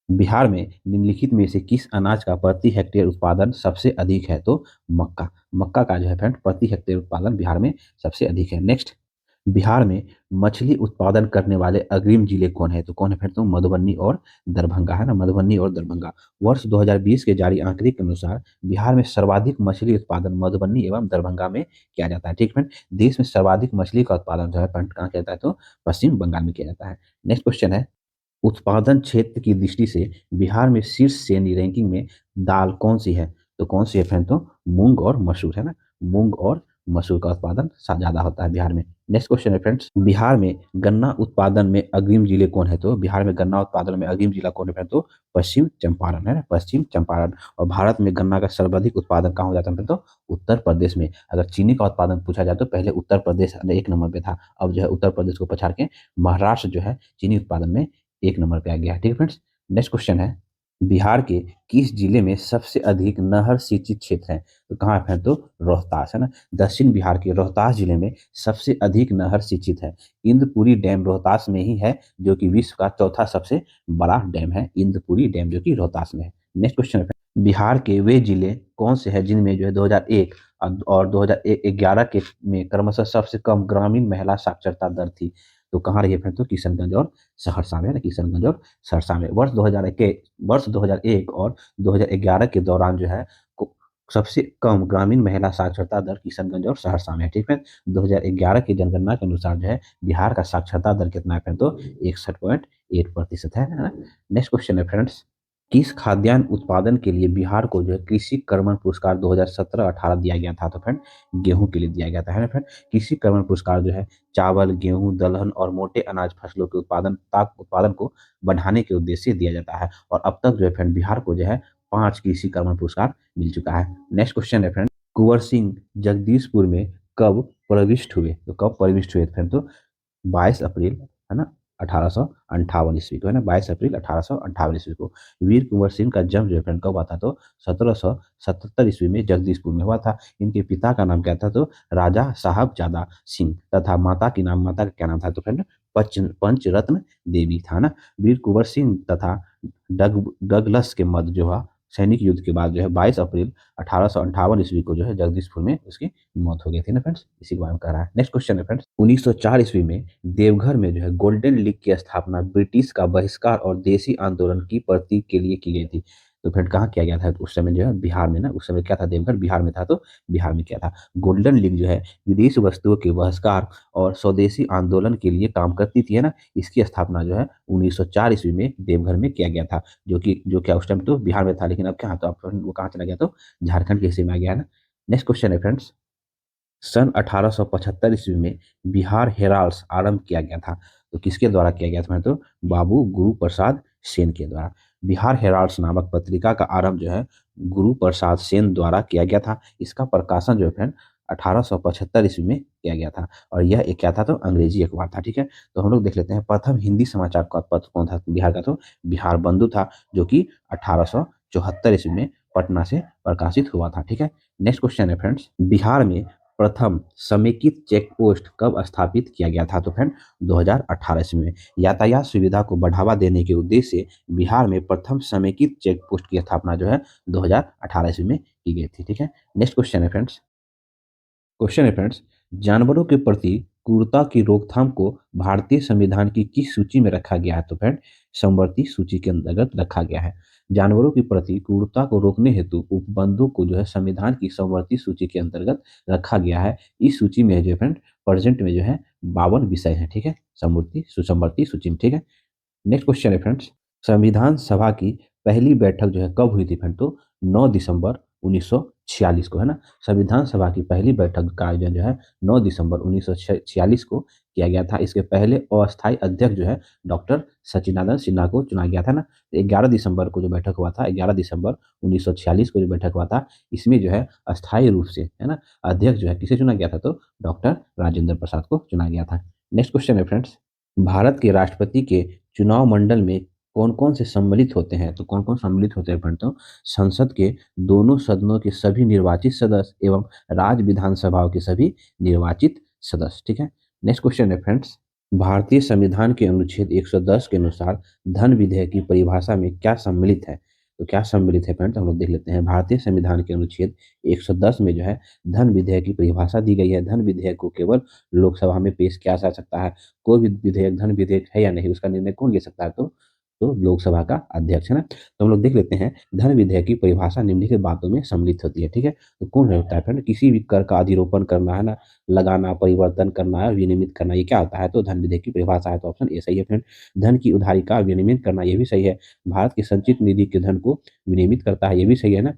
बिहार में निम्नलिखित में से किस अनाज का प्रति हेक्टेयर उत्पादन सबसे अधिक है? तो मक्का। मक्का का जो है फ्रेंड प्रति हेक्टेयर उत्पादन बिहार में सबसे अधिक है। नेक्स्ट, बिहार में मछली उत्पादन करने वाले अग्रिम जिले कौन है? तो कौन है फिर, तो मधुबनी और दरभंगा है ना, मधुबनी और दरभंगा। वर्ष 2020 के जारी आंकड़े के अनुसार बिहार में सर्वाधिक मछली उत्पादन मधुबनी एवं दरभंगा में किया जाता है। ठीक फ्रेंड, देश में सर्वाधिक मछली का उत्पादन जो है फ्रेंड कहाँ किया जाता है, तो पश्चिम बंगाल में किया जाता है। नेक्स्ट क्वेश्चन है, उत्पादन क्षेत्र की दृष्टि से बिहार में शीर्ष श्रेणी रैंकिंग में दाल कौन सी है? तो कौन सी है फ्रेंड, तो मूंग और मसूर है ना, मूंग और मसूर का उत्पादन ज्यादा होता है बिहार में। नेक्स्ट क्वेश्चन है फ्रेंड्स, बिहार में गन्ना उत्पादन में अग्रिम जिले कौन है? तो बिहार में गन्ना उत्पादन में अग्रिम जिला कौन है फ्रेंड, तो पश्चिम चंपारण है ना, पश्चिम चंपारण। और भारत में गन्ना का सर्वाधिक उत्पादन कहाँ हो जाता है फ्रेंड, तो उत्तर प्रदेश में। अगर चीनी का उत्पादन पूछा जाए तो पहले उत्तर प्रदेश 1 नंबर पे था, अब जो है उत्तर प्रदेश को पछाड़ के महाराष्ट्र जो है चीनी उत्पादन में 1 नंबर पे आ गया है। ठीक है फ्रेंड्स, नेक्स्ट क्वेश्चन है, बिहार के किस जिले में सबसे अधिक नहर सिंचित क्षेत्र है? तो कहाँ है, तो रोहतास है ना, दक्षिण बिहार के रोहतास जिले में सबसे अधिक नहर सिंचित है। इंद्रपुरी डैम रोहतास में ही है, जो कि विश्व का चौथा सबसे बड़ा डैम है, इंद्रपुरी डैम जो कि रोहतास में है। नेक्स्ट क्वेश्चन है, बिहार के वे जिले कौन से हैं जिनमें जो है 2001 और 2011 के में क्रमशः सबसे कम ग्रामीण महिला साक्षरता दर थी? तो कहाँ रही है फ्रेंड, तो किशनगंज और सहरसा में है ना, किशनगंज और सहरसा में। वर्ष 2001 और 2011 के दौरान जो है सबसे कम ग्रामीण महिला साक्षरता दर किशनगंज और सहरसा में है। ठीक है, 2011 की जनगणना के अनुसार जो है बिहार का साक्षरता दर कितना है फ्रेंड, तो 61.8% है ना। नेक्स्ट क्वेश्चन है फ्रेंड्स, किस खाद्यान्न उत्पादन के लिए बिहार को जो है कृषि कर्मण पुरस्कार 2017-18 दिया गया था? तो फ्रेंड गेहूं के लिए दिया गया था है ना फ्रेंड। कृषि कर्मण पुरस्कार जो है चावल, गेहूं, दलहन और मोटे अनाज फसलों के उत्पादन को बढ़ाने के उद्देश्य से दिया जाता है। और अब तक जो है फ्रेंड बिहार को जो है 5 कृषि कर्मण पुरस्कार मिल चुका है। नेक्स्ट क्वेश्चन है फ्रेंड, कुंवर सिंह जगदीशपुर में कब प्रविष्ट हुए? तो कब प्रविष्ट हुए फ्रेंड, तो 22 अप्रैल है ना 1858 ईस्वी को है ना, 22 अप्रैल 1858 ईस्वी को। वीर कुंवर सिंह का जन्म जो है फ्रेंड कब हुआ था, तो 1777 ईस्वी में जगदीशपुर में हुआ था। इनके पिता का नाम क्या था, तो राजा साहबजादा सिंह तथा माता का क्या नाम था, तो फ्रेंड पंचरत्न देवी था ना। वीर कुंवर सिंह तथा डगलस के मध्य जो हुआ सैनिक युद्ध के बाद जो है 22 अप्रैल 1858 ईस्वी को जो है जगदीशपुर में उसकी मौत हो गई थी ना फ्रेंड्स, इसी के बारे में कह रहा है। नेक्स्ट क्वेश्चन है फ्रेंड्स, 1904 ईस्वी में देवघर में जो है गोल्डन लीग की स्थापना ब्रिटिश का बहिष्कार और देशी आंदोलन की प्रतीक के लिए की गई थी। तो फ्रेंड कहाँ किया गया था? तो उस समय जो है बिहार में ना, उस समय क्या था, देवघर बिहार में था, तो बिहार में किया था। गोल्डन लीग जो है विदेशी वस्तुओं के बहिष्कार और स्वदेशी आंदोलन के लिए काम करती थी, है ना। इसकी स्थापना जो है 1904 ईस्वी में देवघर में किया गया था, जो क्या उस टाइम तो बिहार में था, लेकिन अब क्या, तो अब वो कहाँ चला गया, तो झारखंड के हिस्से में आ गया है ना। नेक्स्ट क्वेश्चन है फ्रेंड्स, सन 1875 ईस्वी में बिहार हेराल्ड्स आरंभ किया गया था। तो किसके द्वारा किया गया था? तो बाबू गुरु प्रसाद सेन के द्वारा। बिहार हेराल्ड्स नामक पत्रिका का आरंभ जो है गुरु प्रसाद सेन द्वारा किया गया था। इसका प्रकाशन जो है फ्रेंड 1875 ईस्वी में किया गया था, और यह एक क्या था, तो अंग्रेजी अखबार था। ठीक है, तो हम लोग देख लेते हैं प्रथम हिंदी समाचार का पत्र कौन था बिहार का, तो बिहार बंधु था, जो कि 1874 ईस्वी में पटना से प्रकाशित हुआ था। ठीक है, नेक्स्ट क्वेश्चन है फ्रेंड्स, बिहार में प्रथम समेकित चेक पोस्ट कब स्थापित किया गया था? तो फ्रेंड 2018 ईस्वी में। यातायात सुविधा को बढ़ावा देने के उद्देश्य से बिहार में प्रथम समेकित चेक पोस्ट की स्थापना जो है 2018 ईस्वी में की गई थी। ठीक है, नेक्स्ट क्वेश्चन है फ्रेंड्स, जानवरों के प्रति क्रूरता की रोकथाम को भारतीय संविधान की किस सूची में रखा गया है? तो फ्रेंड समवर्ती सूची के अंतर्गत रखा गया है। जानवरों के प्रति क्रूरता को रोकने हेतु उपबंधों को जो है संविधान की समवर्ती सूची के अंतर्गत रखा गया है। इस सूची में जो है फ्रेंड प्रेजेंट में जो है 52 विषय है। ठीक है, समवर्ती सुसमवर्ती सूची में। ठीक है, नेक्स्ट क्वेश्चन है फ्रेंड्स, संविधान सभा की पहली बैठक जो है कब हुई थी फ्रेंड? तो 9 दिसंबर 1946 को, है ना। संविधान सभा की पहली बैठक का आयोजन जो है 9 दिसंबर 1946 को किया गया था। इसके पहले अस्थायी अध्यक्ष जो है डॉक्टर सचिदानंद सिन्हा को चुना गया था ना। 11 दिसंबर को जो बैठक हुआ था, 11 दिसंबर 1946 को जो बैठक हुआ था, इसमें जो है अस्थायी रूप से, है ना, अध्यक्ष जो है किसे चुना गया था? तो डॉक्टर राजेंद्र प्रसाद को चुना गया था। नेक्स्ट क्वेश्चन है फ्रेंड्स, भारत के राष्ट्रपति के चुनाव मंडल में कौन कौन से सम्मिलित होते हैं? तो कौन कौन सम्मिलित होते हैं फ्रेंड? तो संसद के दोनों सदनों के सभी निर्वाचित सदस्य एवं राज्य विधानसभाओं के सभी निर्वाचित सदस्य। ठीक है, नेक्स्ट क्वेश्चन है फ्रेंड्स, भारतीय संविधान के अनुच्छेद 110 के अनुसार धन विधेयक की परिभाषा में क्या सम्मिलित है? तो क्या सम्मिलित है फ्रेंड? हम लोग देख लेते हैं। भारतीय संविधान के अनुच्छेद 110 में जो है धन विधेयक की परिभाषा दी गई है। धन विधेयक को केवल लोकसभा में पेश किया जा सकता है। कोई भी विधेयक धन विधेयक है या नहीं, उसका निर्णय कौन ले सकता है? तो लोकसभा का अध्यक्ष, है ना। तो हम लोग देख लेते हैं, धन विधेयक की परिभाषा निम्नलिखित बातों में सम्मिलित होती है। ठीक है, तो कौन होता है फ्रेंड? किसी भी कर का अधिरोपण करना, है ना, लगाना, परिवर्तन करना, विनियमित करना, ये क्या होता है? तो धन विधेयक की परिभाषा है। तो ऑप्शन ए सही है फ्रेंड। धन की उधारी का विनियमित करना, ये भी सही है। भारत की संचित निधि के धन को विनियमित करता है, ये भी सही है ना।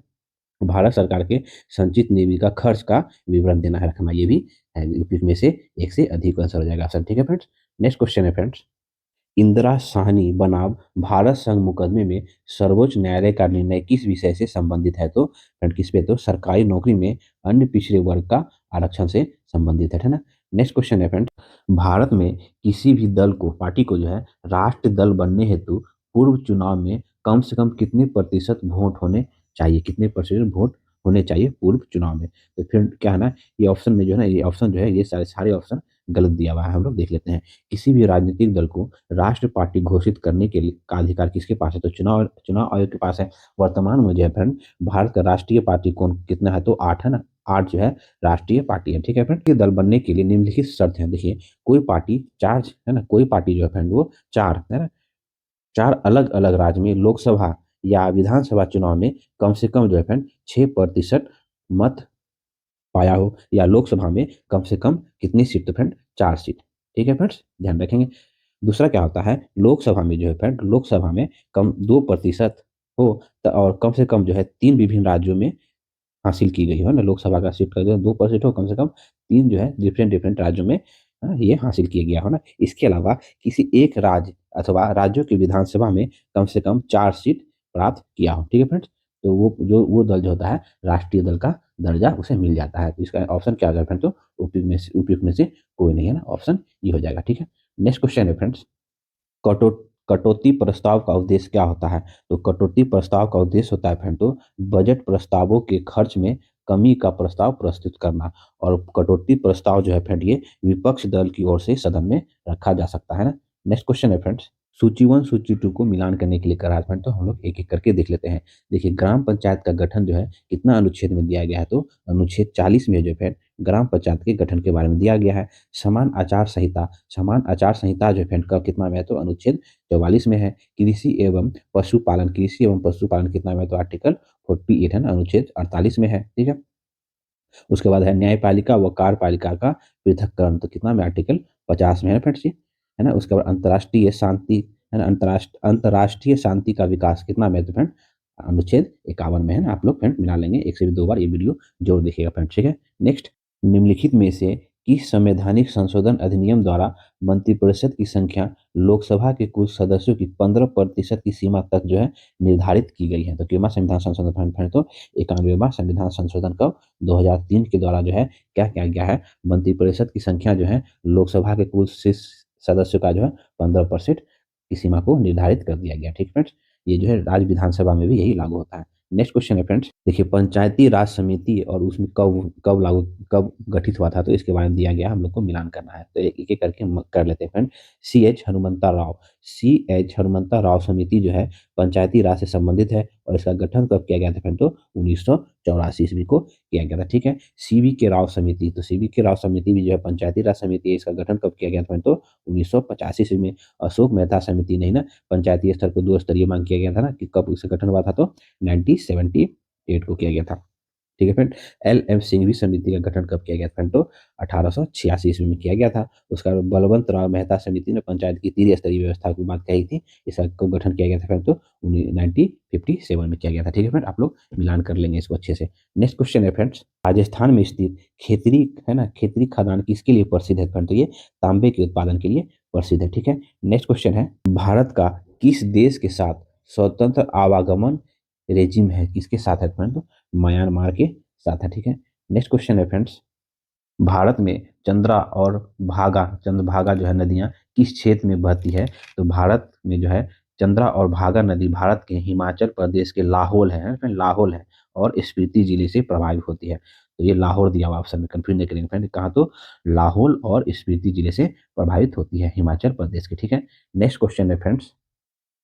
भारत सरकार के संचित निधि का खर्च का विवरण देना है, रखना, ये भी है। में से एक से अधिक आंसर हो जाएगा ऑप्शन। ठीक है फ्रेंड्स, नेक्स्ट क्वेश्चन है फ्रेंड्स, इंदिरा साहनी बनाम भारत संघ मुकदमे में सर्वोच्च न्यायालय का निर्णय किस विषय से संबंधित है? तो फ्रेंड किस पे? तो सरकारी नौकरी में अन्य पिछड़े वर्ग का आरक्षण से संबंधित है ना। नेक्स्ट क्वेश्चन है फ्रेंड, भारत में किसी भी दल को, पार्टी को जो है राष्ट्र दल बनने हेतु पूर्व चुनाव में कम से कम कितने प्रतिशत वोट होने चाहिए? कितने प्रतिशत वोट होने चाहिए पूर्व चुनाव में? तो फिर क्या है ना, ये ऑप्शन में जो है ना, ये ऑप्शन जो है, ये सारे सारे ऑप्शन गलत दिया हुआ है। हम लोग देख लेते हैं, किसी भी राजनीतिक दल को राष्ट्र पार्टी घोषित करने के लिए का अधिकार किसके पास है? तो चुनाव चुनाव आयोग के पास है। वर्तमान में जो है फ्रेंड भारत का राष्ट्रीय पार्टी कौन कितना है? तो 8 है ना। 8 जो है राष्ट्रीय पार्टी है। ठीक है फ्रेंड, ये दल बनने के लिए निम्नलिखित शर्त है। देखिए, कोई पार्टी चार, है ना, कोई पार्टी जो है फ्रेंड वो चार, है ना, 4 अलग अलग राज्य में लोकसभा या विधानसभा चुनाव में कम से कम जो है फ्रेंड 6% मत पाया हो, या लोकसभा में कम से कम कितनी सीट? तो फ्रेंड 4 सीट। ठीक है फ्रेंड्स, ध्यान रखेंगे। दूसरा क्या होता है, लोकसभा में जो है फ्रेंड, लोकसभा में कम 2% हो, और कम से कम जो है 3 विभिन्न राज्यों में हासिल की गई हो ना। लोकसभा का सीट का जो 2% हो, कम से कम 3 जो है डिफरेंट डिफरेंट राज्यों में ये हासिल किया गया हो ना। इसके अलावा किसी एक राज्य अथवा राज्यों की विधानसभा में कम से कम 4 सीट प्राप्त किया हो। ठीक है फ्रेंड्स, तो वो दल जो होता है राष्ट्रीय दल का दर्जा उसे मिल जाता है। तो इसका ऑप्शन क्या हो जाएगा फ्रेंड? तो उपयुक्त में से कोई नहीं है ना, ऑप्शन ये हो जाएगा। ठीक है, नेक्स्ट क्वेश्चन है फ्रेंड्स, कटौ कटौती प्रस्ताव का उद्देश्य क्या होता है? तो कटौती प्रस्ताव का उद्देश्य होता है फ्रेंड, तो बजट प्रस्तावों के खर्च में कमी का प्रस्ताव प्रस्तुत करना। और कटौती प्रस्ताव जो है फ्रेंड ये विपक्ष दल की ओर से सदन में रखा जा सकता है ना। नेक्स्ट क्वेश्चन है फ्रेंड्स, सूची 1 सूची 2 को मिलान करने के लिए करा है फ्रेंड, तो हम लोग एक एक करके देख लेते हैं। देखिए, ग्राम पंचायत का गठन जो है कितना अनुच्छेद में दिया गया है? तो अनुच्छेद 40 में जो है ग्राम पंचायत के गठन के बारे में दिया गया है। समान आचार संहिता जो फ्रेंड का कितना में है तो अनुच्छेद 44 में है। कृषि एवं पशुपालन कितना में है तो आर्टिकल 48 है ना, अनुच्छेद 48 में है। ठीक है, उसके बाद है न्यायपालिका व कार्यपालिका का पृथक्करण, तो कितना में आर्टिकल 50 में है फ्रेंड्स ये, है ना। उसके बाद अंतर्राष्ट्रीय शांति, है ना, अंतर्राष्ट्रीय शांति का विकास कितना में है तो फ्रेंड अनुच्छेद 51 में है ना। आप लोग फ्रेंड मिला लेंगे, एक से भी 2 बार ये वीडियो जरूर देखिएगा फ्रेंड। ठीक है, नेक्स्ट, निम्नलिखित में से किस संवैधानिक संशोधन अधिनियम द्वारा मंत्रिपरिषद की संख्या लोकसभा के कुल सदस्यों की 15% की सीमा तक जो है निर्धारित की गई है? तो क्यों संविधान संशोधन फ्रेंड तो 91वां संविधान संशोधन का 2003 के द्वारा जो है क्या किया गया है, मंत्रिपरिषद की संख्या जो है लोकसभा के कुल सदस्यों का जो है 15% की सीमा को निर्धारित कर दिया गया। ठीक फ्रेंड्स, ये जो है राज्य विधानसभा में भी यही लागू होता है। नेक्स्ट क्वेश्चन है फ्रेंड्स, देखिए पंचायती राज समिति और उसमें कब गठित हुआ था, तो इसके बारे में दिया गया, हम लोग को मिलान करना है। तो एक एक करके हम कर लेते हैं friend. C H Hanumantha Rao समिति जो है पंचायती राज से संबंधित है और इसका गठन कब किया गया था फ्रेंड तो 1984 ईस्वी को किया गया था। ठीक है, सीवी के राव समिति भी जो है पंचायती राज समिति है, इसका गठन कब किया गया था फ्रेंड तो 1985 ईस्वी में। अशोक मेहता समिति नहीं ना, पंचायती स्तर को 2 स्तरीय मांग किया गया था ना कि कब इसका गठन हुआ था तो 1978 को किया गया था। ठीक है फ्रेंड, एल एम सिंघवी समिति का गठन कब किया गया था फ्रेंड तो 1886 ईस्वी में किया गया था। उसका बलवंत राव मेहता समिति ने पंचायत की 3 स्तरीय व्यवस्था की बात कही थी, इसका कब गठन किया गया था फ्रेंड तो 1957 में किया गया था। ठीक है फ्रेंड, आप लोग मिलान कर लेंगे इसको अच्छे से। नेक्स्ट क्वेश्चन है फ्रेंड्स, राजस्थान में स्थित खेतरी, है ना, खेतरी खदान किसके लिए प्रसिद्ध है फ्रेंड तो ये तांबे के उत्पादन के लिए प्रसिद्ध है। ठीक है, नेक्स्ट क्वेश्चन है, भारत का किस देश के साथ स्वतंत्र आवागमन रेजिम है, किसके साथ है फ्रेंड तो म्यांमार के साथ है। ठीक है, नेक्स्ट क्वेश्चन है फ्रेंड्स, भारत में चंद्रभागा जो है नदियां किस क्षेत्र में बहती है, तो भारत में जो है चंद्रा और भागा नदी भारत के हिमाचल प्रदेश के लाहौल है और स्पीति जिले से प्रभावित होती है। तो ये लाहौर दिया हुआ ऑप्शन में, कंफ्यूज नहीं करेंगे फ्रेंड, कहा तो लाहौल और स्पीति जिले से प्रभावित होती है हिमाचल प्रदेश के। ठीक है, नेक्स्ट क्वेश्चन है फ्रेंड्स,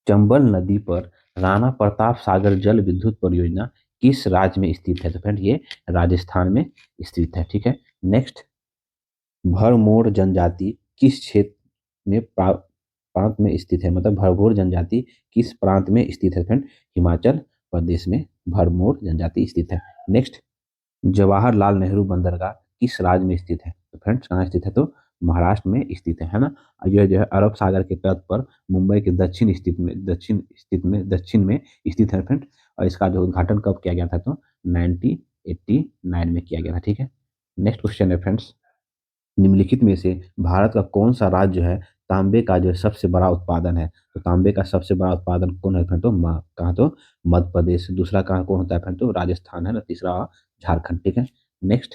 चंबल नदी पर राणा प्रताप सागर जल विद्युत परियोजना किस राज्य में स्थित है, तो फ्रेंड ये राजस्थान में स्थित है। ठीक है, नेक्स्ट, भरमौर जनजाति किस क्षेत्र में प्रांत में स्थित है, मतलब भरमौर जनजाति किस प्रांत में स्थित है फ्रेंड, हिमाचल प्रदेश में भरमौर जनजाति स्थित है। नेक्स्ट, जवाहरलाल नेहरू बंदरगाह किस राज्य में स्थित है, तो फ्रेंड्स कहाँ स्थित है तो महाराष्ट्र में स्थित है ना। यह जो है अरब सागर के तट पर मुंबई के दक्षिण में स्थित है फ्रेंड, और इसका जो उद्घाटन कब किया गया था तो 1989 में किया गया था। ठीक है, नेक्स्ट क्वेश्चन है फ्रेंड्स, निम्नलिखित में से भारत का कौन सा राज्य जो है तांबे का जो सबसे बड़ा उत्पादन है, तो तांबे का सबसे बड़ा उत्पादन कौन है फ्रेंड तो कहाँ तो मध्य प्रदेश, दूसरा कहाँ कौन होता है फ्रेंड तो राजस्थान है ना, तीसरा झारखंड। ठीक है, नेक्स्ट,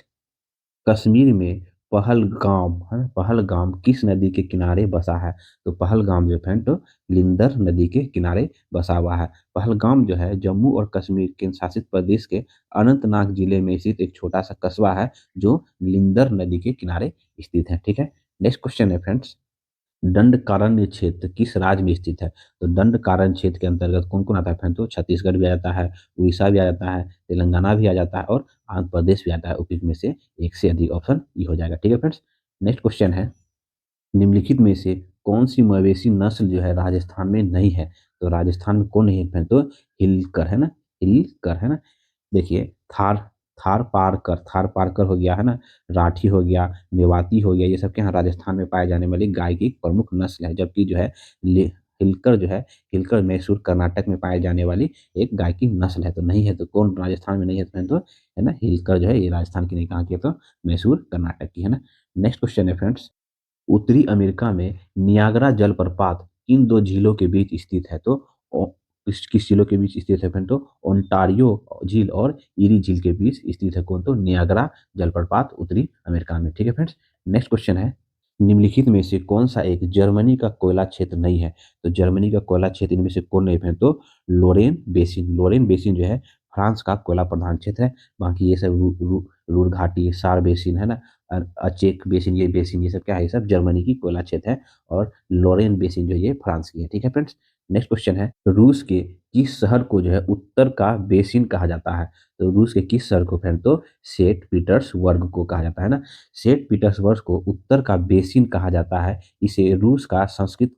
कश्मीर में पहलगाम, है ना, पहलगाम किस नदी के किनारे बसा है, तो पहलगाम जो फ्रेंड तो लिंदर नदी के किनारे बसा हुआ है। पहलगाम जो है जम्मू और कश्मीर केंद्र शासित प्रदेश के अनंतनाग जिले में स्थित एक छोटा सा कस्बा है जो लिंदर नदी के किनारे स्थित है। ठीक है, नेक्स्ट क्वेश्चन है फ्रेंड्स, दंडकारण्य क्षेत्र किस राज्य में स्थित है, तो दंडकारण्य क्षेत्र के अंतर्गत कौन कौन आता है फ्रेंड तो छत्तीसगढ़ भी आ जाता है, उड़ीसा भी आ जाता है, तेलंगाना भी आ जाता है और आंध्र प्रदेश भी आता है। उपयुक्त में से एक से अधिक ऑप्शन ये हो जाएगा। ठीक है फ्रेंड्स, नेक्स्ट क्वेश्चन है, निम्नलिखित में से कौन सी मवेशी नस्ल जो है राजस्थान में नहीं है, तो राजस्थान में कौन नहीं है फ्रेंड तो हिलकर, है ना, हिलकर, है ना। देखिए थार थार पारकर हो गया, है ना, राठी हो गया, मेवाती हो गया, ये सब के यहाँ राजस्थान में पाए जाने वाली गाय की एक प्रमुख नस्ल है। जबकि जो है हिलकर जो है, हिलकर मैसूर कर्नाटक में पाए जाने वाली एक गाय की नस्ल है। तो नहीं है तो कौन राजस्थान में नहीं है तो है ना, हिलकर जो है ये राजस्थान की नहीं, कहाँ की है तो मैसूर कर्नाटक की, है ना। नेक्स्ट क्वेश्चन है फ्रेंड्स, उत्तरी अमेरिका में नियाग्रा जलप्रपात किन दो झीलों के बीच स्थित है, तो किस झीलों के बीच स्थित है फ्रेंड तो ओंटारियो झील और ईरी झील के बीच स्थित है कौन तो नियाग्रा जलप्रपात उत्तरी अमेरिका में। ठीक है फ्रेंड्स, नेक्स्ट क्वेश्चन है, निम्नलिखित में से कौन सा एक जर्मनी का कोयला क्षेत्र नहीं है, तो जर्मनी का कोयला क्षेत्र इनमें से कौन नहीं है तो लोरेन बेसिन जो है फ्रांस का कोयला प्रधान क्षेत्र है। बाकी ये सब रूर घाटी, सार बेसिन, है ना, अचेक बेसिन, ये सब क्या है, ये सब जर्मनी की कोयला क्षेत्र है और लोरेन बेसिन जो ये फ्रांस की है। ठीक है फ्रेंड्स, नेक्स्ट क्वेश्चन है, रूस के किस शहर को जो है उत्तर का बेसिन कहा जाता है? तो रूस के किस शहर को फ्रेंड? तो सेंट पीटर्सबर्ग को कहा जाता है ना। सेंट पीटर्सबर्ग को उत्तर का बेसिन कहा जाता है। इसे रूस का संस्कृत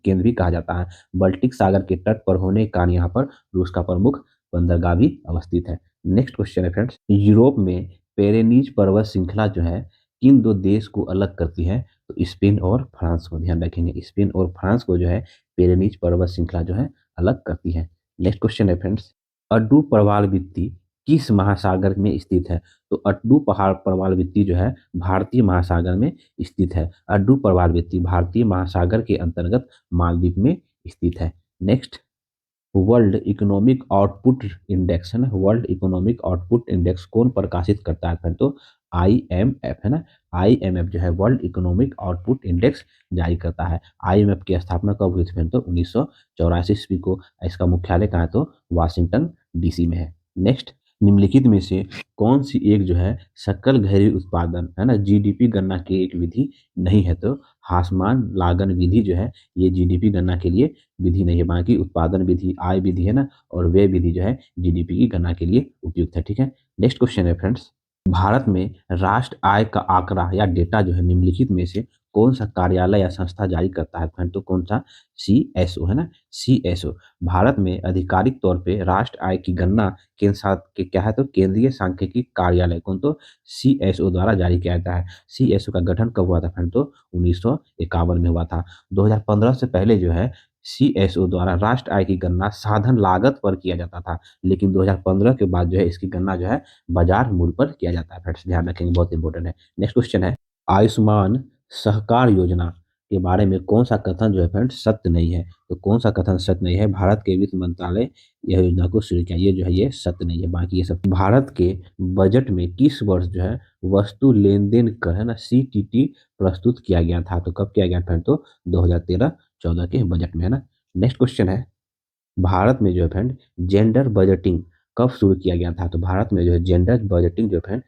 केंद्र भी कहा जाता है। बाल्टिक सागर के तट पर होने के कारण यहाँ पर रूस का प्रमुख बंदरगाह भी अवस्थित है। नेक्स्ट क्वेश्चन है फ्रेंड्स, यूरोप में पेरेनीज पर्वत श्रृंखला जो है किन दो देश को अलग करती है? तो स्पेन और फ्रांस को, ध्यान रखेंगे, स्पेन और फ्रांस को जो है पेरेनीज पर्वत श्रृंखला जो है अलग करती है। नेक्स्ट क्वेश्चन है फ्रेंड्स, अड्डू प्रवालवित्ती किस महासागर में स्थित है? तो अड्डू पहाड़ प्रवालवित्ती जो है भारतीय महासागर में स्थित है। अड्डू प्रवालवित्ती भारतीय महासागर के अंतर्गत मालदीव में स्थित है। Next, world economic output index है ना, वर्ल्ड इकोनॉमिक आउटपुट इंडेक्स कौन प्रकाशित करता है फ्रेंड? तो आईएमएफ है ना। आईएमएफ जो है वर्ल्ड इकोनॉमिक आउटपुट इंडेक्स जारी करता है। आईएमएफ की स्थापना कब हुई थी फ्रेंड? तो 1984 ईस्वी को। इसका मुख्यालय कहाँ है? तो वाशिंगटन डीसी में है। नेक्स्ट, निम्नलिखित में से कौन सी एक जो है सकल घरेलू उत्पादन है ना जीडीपी गणना की एक विधि नहीं है? तो हासमान लागन विधि जो है ये जीडीपी गणना के लिए विधि नहीं है। बाकी उत्पादन विधि, आय विधि है ना, और व्यय विधि जो है जीडीपी की गणना के लिए उपयुक्त है। ठीक है। नेक्स्ट क्वेश्चन है फ्रेंड्स, भारत में राष्ट्र आय का आंकड़ा या डेटा जो है निम्नलिखित में से कौन सा कार्यालय या संस्था जारी करता है फ्रेंड? तो कौन सा? सीएसओ है ना, सीएसओ। भारत में आधिकारिक तौर पे राष्ट्र आय की गणना केंद्र साथ के क्या है? तो केंद्रीय सांख्यिकी कार्यालय, कौन? तो सीएसओ द्वारा जारी किया जाता है। सीएसओ का गठन कब हुआ था फ्रेंड? तो 1951 में हुआ था। 2015 से पहले जो है सीएसओ द्वारा राष्ट्र आय की गणना साधन लागत पर किया जाता था, लेकिन 2015 के बाद जो है इसकी गणना जो है बाजार मूल्य पर किया जाता है। फ्रेंड्स ध्यान रखेंगे, बहुत इंपॉर्टेंट है। नेक्स्ट क्वेश्चन है, आयुष्मान सहकार योजना के बारे में कौन सा कथन जो है फ्रेंड्स सत्य नहीं है? तो कौन सा कथन सत्य नहीं है? भारत के वित्त मंत्रालय यह योजना को शुरू किया, ये जो है ये सत्य नहीं है। बाकी ये सब भारत के बजट में किस वर्ष जो है वस्तु लेन देन कर है ना सीटीटी प्रस्तुत किया गया था? तो कब किया गया फ्रेंड? तो 2013-14 के बजट में है ना। नेक्स्ट क्वेश्चन है, भारत में जो है फ्रेंड जेंडर बजटिंग कब शुरू किया गया था? तो भारत में जो है जेंडर बजटिंग जो है फ्रेंड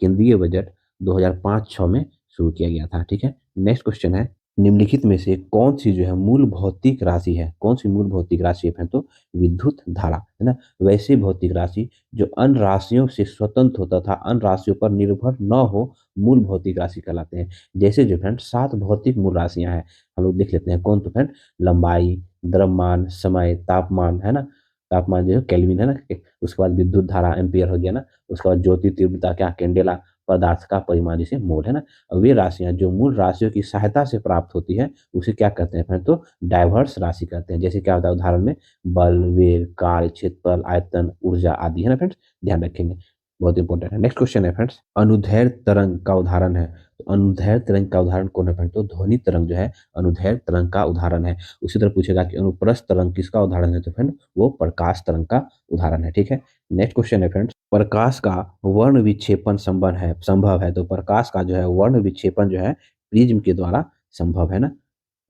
केंद्रीय बजट 2005-6 में शुरू किया गया था। ठीक है। नेक्स्ट क्वेश्चन है, निम्नलिखित में से कौन सी जो है मूल भौतिक राशि है? कौन सी मूल भौतिक राशि है फ्रेंड? तो विद्युत धारा है ना। वैसे भौतिक राशि जो अन्य राशियों से स्वतंत्र होता था, अन्य राशियों पर निर्भर न हो, मूल भौतिक राशि कहलाते हैं। जैसे जो फ्रेंड 7 भौतिक मूल राशियां हैं, हम लोग देख लेते हैं कौन? तो फ्रेंड लंबाई, द्रव्यमान, समय, तापमान है ना। तापमान जो है केल्विन है ना। उसके बाद विद्युत धारा एम्पियर हो गया ना। उसके बाद ज्योति तीव्रता क्या? कैंडेला। पदार्थ का परिमाण जिसे मोल है ना। और वे राशियां जो मूल राशियों की सहायता से प्राप्त होती है उसे क्या कहते हैं फ्रेंड? तो डाइवर्स राशि कहते हैं। जैसे क्या होता है उदाहरण में? बल, वेग, कार्य, क्षेत्रफल, आयतन, ऊर्जा आदि है ना फ्रेंड्स, ध्यान रखेंगे, बहुत इंपॉर्टेंट है। नेक्स्ट क्वेश्चन है फ्रेंड्स, अनुदैर्ध्य तरंग का उदाहरण है। तो अनुदैर्ध्य तरंग का उदाहरण कौन है फ्रेंड? तो ध्वनि तरंग जो है अनुदैर्ध्य तरंग का उदाहरण है। उसी तरह पूछेगा कि अनुप्रस्थ तरंग किसका उदाहरण है? तो फ्रेंड वो प्रकाश तरंग का उदाहरण है। ठीक है। नेक्स्ट क्वेश्चन है फ्रेंड्स, प्रकाश का वर्ण विक्षेपण संभव है। तो प्रकाश का जो है वर्ण विक्षेपण जो है प्रिज्म के द्वारा संभव है ना।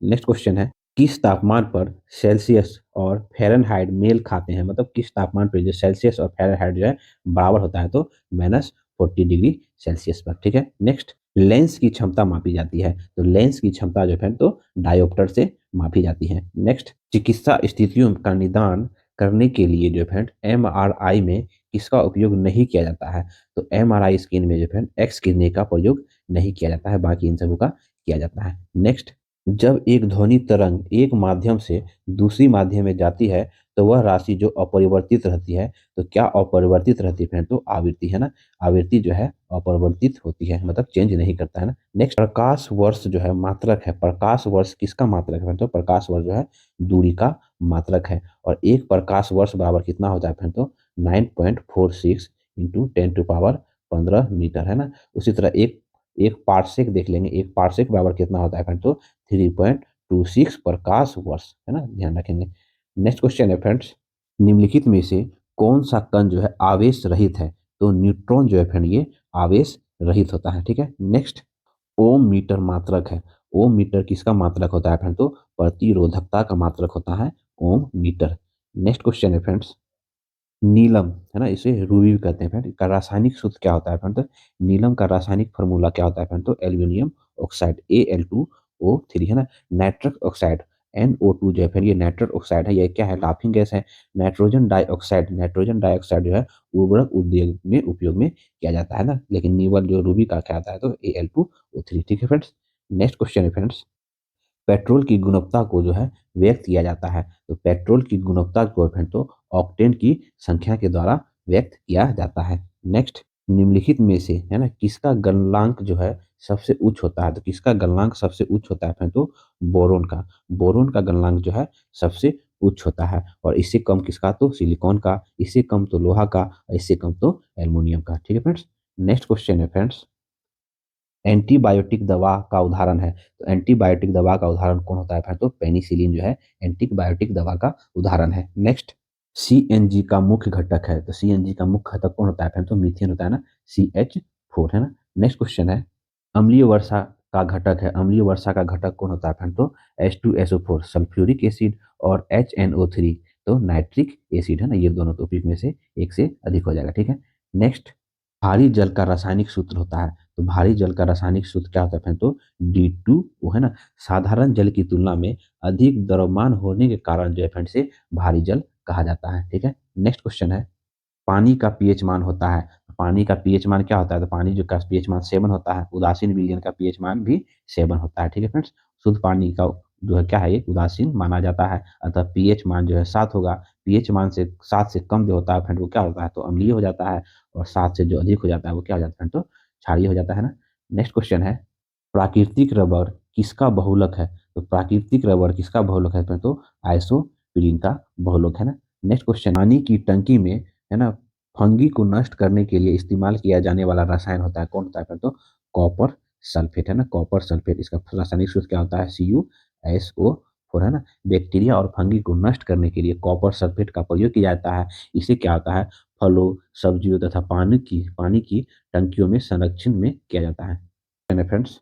नेक्स्ट क्वेश्चन है, किस तापमान पर सेल्सियस और फ़ारेनहाइट मेल खाते हैं? मतलब किस तापमान पे जो सेल्सियस और फ़ारेनहाइट जो है बराबर होता है? तो -40 डिग्री सेल्सियस पर। ठीक है। नेक्स्ट, लेंस की क्षमता मापी जाती है। तो लेंस की क्षमता जो है तो डायोप्टर से मापी जाती है। नेक्स्ट, चिकित्सा स्थितियों का निदान करने के लिए जो है एमआरआई में किसका उपयोग नहीं किया जाता है? तो एमआरआई स्कैन में जो है एक्स किरणें का प्रयोग नहीं किया जाता है, बाकी इन सबों का किया जाता है। नेक्स्ट, जब एक ध्वनि तरंग एक माध्यम से दूसरी माध्यम में जाती है तो वह राशि जो अपरिवर्तित रहती है, तो क्या अपरिवर्तित रहती है फ्रेंड? तो आवृत्ति है ना। आवृत्ति जो है अपरिवर्तित होती है, मतलब चेंज नहीं करता है ना। नेक्स्ट, प्रकाश वर्ष जो है मात्रक है। प्रकाश वर्ष किसका मात्रक है? तो प्रकाश वर्ष जो है दूरी का मात्रक है। और एक प्रकाश वर्ष बराबर कितना होता है फ्रेंड? तो 9.46 इंटू 10⁻15 मीटर है ना। उसी तरह एक एक पार्सेक देख लेंगे। एक पार्सेक बराबर कितना होता है फ्रेंड? तो 3.26 प्रकाश वर्ष है ना, ध्यान रखेंगे। नेक्स्ट क्वेश्चन है फ्रेंड्स, निम्नलिखित में से कौन सा कण जो है आवेश रहित है? तो न्यूट्रॉन जो है फ्रेंड ये आवेश रहित होता है। ठीक है। नेक्स्ट, ओम मीटर मात्रक है। ओम मीटर किसका मात्रक होता है फ्रेंड? तो प्रतिरोधकता का मात्रक होता है ओम मीटर। नेक्स्ट क्वेश्चन है फ्रेंड्स, नीलम है ना, इसे रूबी भी कहते हैं फ्रेंड, का रासायनिक सूत्र क्या होता है फ्रेंड? तो नीलम का रासायनिक फार्मूला क्या होता है फ्रेंड? तो एल्यूमिनियम ऑक्साइड, Al2O3 है ना। नाइट्रस ऑक्साइड NO2 जो है फिर ये नाइट्रस ऑक्साइड है, ये क्या है, लाफिंग गैस है। नाइट्रोजन डाइऑक्साइड जो है उर्वरक उद्योग में उपयोग में किया जाता है ना, लेकिन नीवल जो रूबी का क्या आता है तो Al2O3। ठीक है फ्रेंड्स। नेक्स्ट क्वेश्चन है फ्रेंड्स, पेट्रोल की गुणवत्ता को जो है व्यक्त किया जाता है, तो पेट्रोल की गुणवत्ता को फिर तो ऑक्टेन की संख्या के द्वारा व्यक्त किया जाता है। नेक्स्ट, निम्नलिखित में से है ना किसका गलनांक जो है सबसे उच्च होता है, तो किसका गलनांक सबसे उच्च होता है फिर तो बोरोन का गलनांक जो है सबसे उच्च होता है, और इससे कम किसका, तो सिलिकॉन का, इससे कम तो लोहा का, और इससे कम तो एल्युमिनियम का। ठीक है फ्रेंड्स। नेक्स्ट क्वेश्चन है फ्रेंड्स, एंटीबायोटिक दवा का उदाहरण है, तो एंटीबायोटिक दवा का उदाहरण कौन होता है फिर तो पेनिसिलिन जो है एंटीबायोटिक दवा का उदाहरण है। नेक्स्ट, सीएनजी का मुख्य घटक है, तो सीएनजी का मुख्य घटक कौन होता है फिर तो मीथेन होता है ना, CH4 है ना। नेक्स्ट क्वेश्चन है, अम्लीय वर्षा का घटक है, अम्लीय वर्षा का घटक कौन होता है फिर तो H2SO4 सल्फ्यूरिक एसिड, और HNO3 तो नाइट्रिक एसिड है ना, ये दोनों टॉपिक में से एक से अधिक हो जाएगा। ठीक है। नेक्स्ट, भारी जल का रासायनिक सूत्र होता है, तो भारी जल का रासायनिक सूत्र क्या होता है फ्रेंड तो D2O है ना। साधारण जल की तुलना में अधिक द्रव्यमान होने के कारण जो है फ्रेंड से भारी जल कहा जाता है। ठीक है। नेक्स्ट क्वेश्चन है, पानी का पीएच मान होता है, पानी का पीएच मान क्या होता है, तो पानी जो का पीएच मान 7 होता है, उदासीन विलयन का पीएच मान भी 7 होता है। ठीक है फ्रेंड्स। शुद्ध पानी का जो है क्या है, ये उदासीन माना जाता है, अतः पीएच मान जो है 7 होगा। पीएच मान से 7 से कम जो होता है फ्रेंड वो क्या होता है, तो अम्लीय हो जाता है, और 7 से जो अधिक हो जाता है वो क्या हो जाता है, तो क्षारीय हो जाता है ना। नेक्स्ट क्वेश्चन है, प्राकृतिक रबर किसका बहुलक है, तो प्राकृतिक रबर किसका बहुलक है फ्रेंड तो आइसोप्रीन का बहुलक है ना। नेक्स्ट क्वेश्चन, पानी की टंकी में है ना फंगी को नष्ट करने के लिए इस्तेमाल किया जाने वाला रसायन होता है, कौन होता है फिर तो कॉपर सल्फेट है ना, कॉपर सल्फेट। इसका रासायनिक सूत्र क्या होता है, CuSO4 है ना। बैक्टीरिया और फंगी को नष्ट करने के लिए कॉपर सल्फेट का प्रयोग किया जाता है। इससे क्या होता है, फलों, सब्जियों तथा पानी की टंकियों में संरक्षण में किया जाता है। फ्रेंड्स,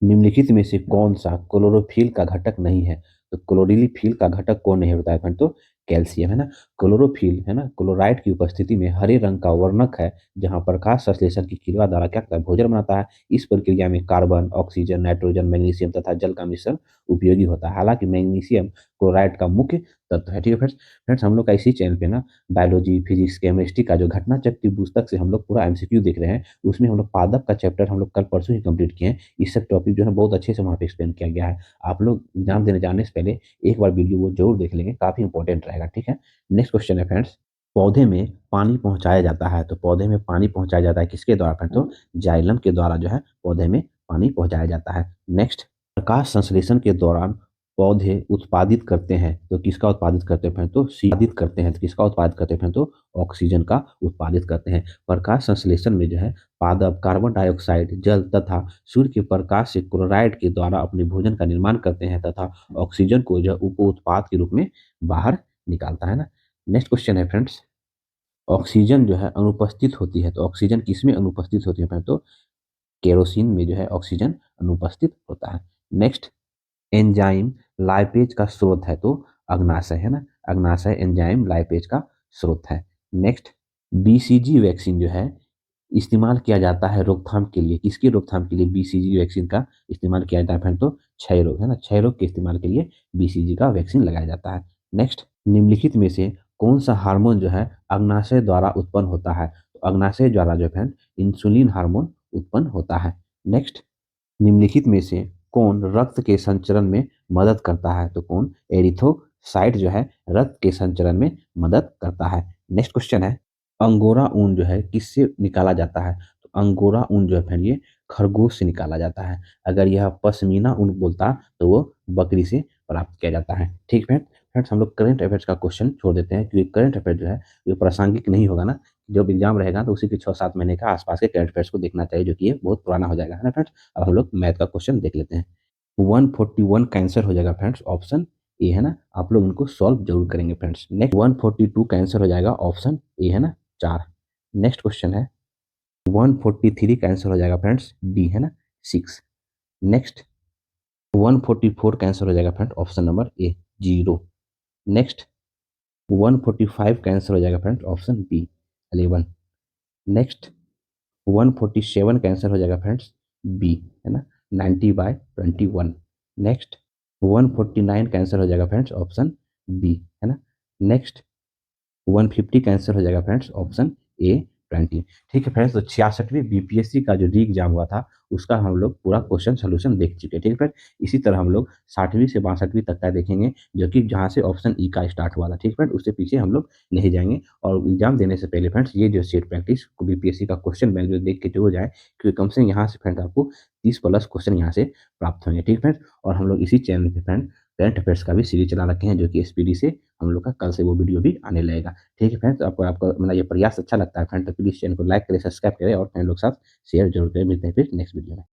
निम्नलिखित में से कौन सा क्लोरोफिल का घटक नहीं है, तो क्लोरोफिल का घटक कौन नहीं होता है फ्रेंड तो कैल्शियम है ना। क्लोरोफिल है ना क्लोराइड की उपस्थिति में हरे रंग का वर्णक है, जहां प्रकाश संश्लेषण की क्रिया द्वारा क्या करता है, भोजन बनाता है। इस प्रक्रिया में कार्बन, ऑक्सीजन, नाइट्रोजन, मैग्नीशियम तथा जल का मिश्रण उपयोगी होता है। हालांकि मैग्नीशियम क्लोराइड का मुख्य तत्व है। ठीक है फ्रेंड्स। फ्रेंड्स, हम लोग का इसी चैनल पे ना बायोलॉजी, फिजिक्स, केमिस्ट्री का जो घटना चक्र की पुस्तक से हम लोग पूरा MCQ देख रहे हैं, उसमें हम लोग पादप का चैप्टर हम लोग कल परसों ही कंप्लीट किए हैं। इस सब टॉपिक जो है बहुत अच्छे से वहाँ पे एक्सप्लेन किया गया है। आप लोग एग्जाम देने जाने से पहले एक बार वीडियो वो जरूर देख लेंगे, काफी इंपॉर्टेंट रहेगा। ठीक है। नेक्स्ट क्वेश्चन है फ्रेंड्स, पौधे में पानी पहुंचाया जाता है, तो पौधे में पानी पहुंचाया जाता है किसके द्वारा फ्रेंड तो जाइलम के द्वारा जो है पौधे में पानी पहुंचाया जाता है। नेक्स्ट, प्रकाश संश्लेषण के दौरान पौधे उत्पादित करते हैं, तो किसका उत्पादित करते हैं फ्रेंड तो उत्पादित करते हैं, तो किसका उत्पादित करते हैं फ्रेंड तो ऑक्सीजन का उत्पादित करते हैं। प्रकाश संश्लेषण में जो है पादप कार्बन डाइऑक्साइड, जल तथा सूर्य के प्रकाश से क्लोराइड के द्वारा अपने भोजन का निर्माण करते हैं, तथा ऑक्सीजन को जो उप उत्पाद के रूप में बाहर निकालता है ना। नेक्स्ट क्वेश्चन है फ्रेंड्स, ऑक्सीजन जो है अनुपस्थित होती है, तो ऑक्सीजन किसमें अनुपस्थित होती है फ्रेंड तो केरोसिन में जो है ऑक्सीजन अनुपस्थित होता है। नेक्स्ट, एंजाइम लाइपेज का स्रोत है, तो अग्नाशय है ना, अग्नाशय एंजाइम लाइपेज का स्रोत है। नेक्स्ट, BCG वैक्सीन जो है इस्तेमाल किया जाता है रोकथाम के लिए, किसकी रोकथाम के लिए BCG वैक्सीन का इस्तेमाल किया जाता है फ्रेंड तो क्षय रोग है ना, क्षय रोग के इस्तेमाल के लिए BCG का वैक्सीन लगाया जाता है। नेक्स्ट, निम्नलिखित में से कौन सा हार्मोन जो है अग्नाशय द्वारा उत्पन्न होता है, तो अग्नाशय द्वारा जो है फ्रेंड इंसुलिन हार्मोन उत्पन्न होता है। नेक्स्ट, निम्नलिखित में से कौन रक्त के संचरण में मदद करता है, तो कौन एरिथ्रोसाइट जो है रक्त के संचरण में मदद करता है। नेक्स्ट क्वेश्चन है, अंगोरा ऊन जो है किससे निकाला जाता है, तो अंगोरा ऊन जो है फ्रेंड ये खरगोश से निकाला जाता है। अगर यह पश्मीना ऊन बोलता तो वो बकरी से प्राप्त किया जाता है। ठीक फ्रेंड। फ्रेंड्स, हम लोग करंट अफेयर्स का क्वेश्चन छोड़ देते हैं, क्योंकि करंट अफेयर जो है ये प्रासंगिक नहीं होगा ना। जब एग्जाम रहेगा तो उसी के 6-7 महीने का आसपास के करंट अफेयर्स को देखना चाहिए, जो कि ये बहुत पुराना हो जाएगा, है ना फ्रेंड्स। अब हम लोग मैथ का क्वेश्चन देख लेते हैं। 141 कैंसर हो जाएगा फ्रेंड्स, ऑप्शन ए है ना। आप लोग इनको सॉल्व जरूर करेंगे फ्रेंड्स। नेक्स्ट, 142 कैंसर हो जाएगा, ऑप्शन ए है ना, 4। नेक्स्ट क्वेश्चन है, 143 कैंसर हो जाएगा फ्रेंड्स, डी है ना, 6। नेक्स्ट, 144 कैंसर हो जाएगा friend, option number A, 0। Next, 145 cancel हो जाएगा friends, option B, 11। Next, 147 cancel हो जाएगा फ्रेंड्स, बी है ना, 90/21। नेक्स्ट, 149 कैंसिल हो जाएगा फ्रेंड्स, ऑप्शन बी, है ना। नेक्स्ट 150 कैंसिल हो जाएगा फ्रेंड्स, ऑप्शन ए 20। ठीक है फ्रेंड्स, तो 66वीं बीपीएससी का जो री एग्जाम हुआ था उसका हम लोग पूरा क्वेश्चन सोल्यूशन देख चुके हैं। ठीक है फ्रेंड, इसी तरह हम लोग 60वीं से 62वीं तक का देखेंगे, जो कि जहाँ से ऑप्शन ई का स्टार्ट हुआ था। ठीक है फ्रेंड, उससे पीछे हम लोग नहीं जाएंगे। और एग्जाम देने से पहले फ्रेंड्स ये जो सेट प्रैक्टिस बीपीएससी का क्वेश्चन बैंक जो देख के जो जाए, क्योंकि कम से यहाँ से फ्रेंड आपको 30+ क्वेश्चन यहाँ से प्राप्त होंगे। ठीक है फ्रेंड्स, और हम लोग इसी चैनल पे फ्रेंड करंट अफेयर्स का भी सीरीज चला रखे हैं, जो कि एसपीडी से हम लोग का कल से वो वीडियो भी आने लगेगा। ठीक है फ्रेंड्स, तो आपको आपका मेरा ये प्रयास अच्छा लगता है फ्रेंड, तो प्लीज़ चैनल को लाइक करें, सब्सक्राइब करें और फ्रेंड लोग के साथ शेयर जरूर करें। मिलते हैं फिर नेक्स्ट वीडियो में।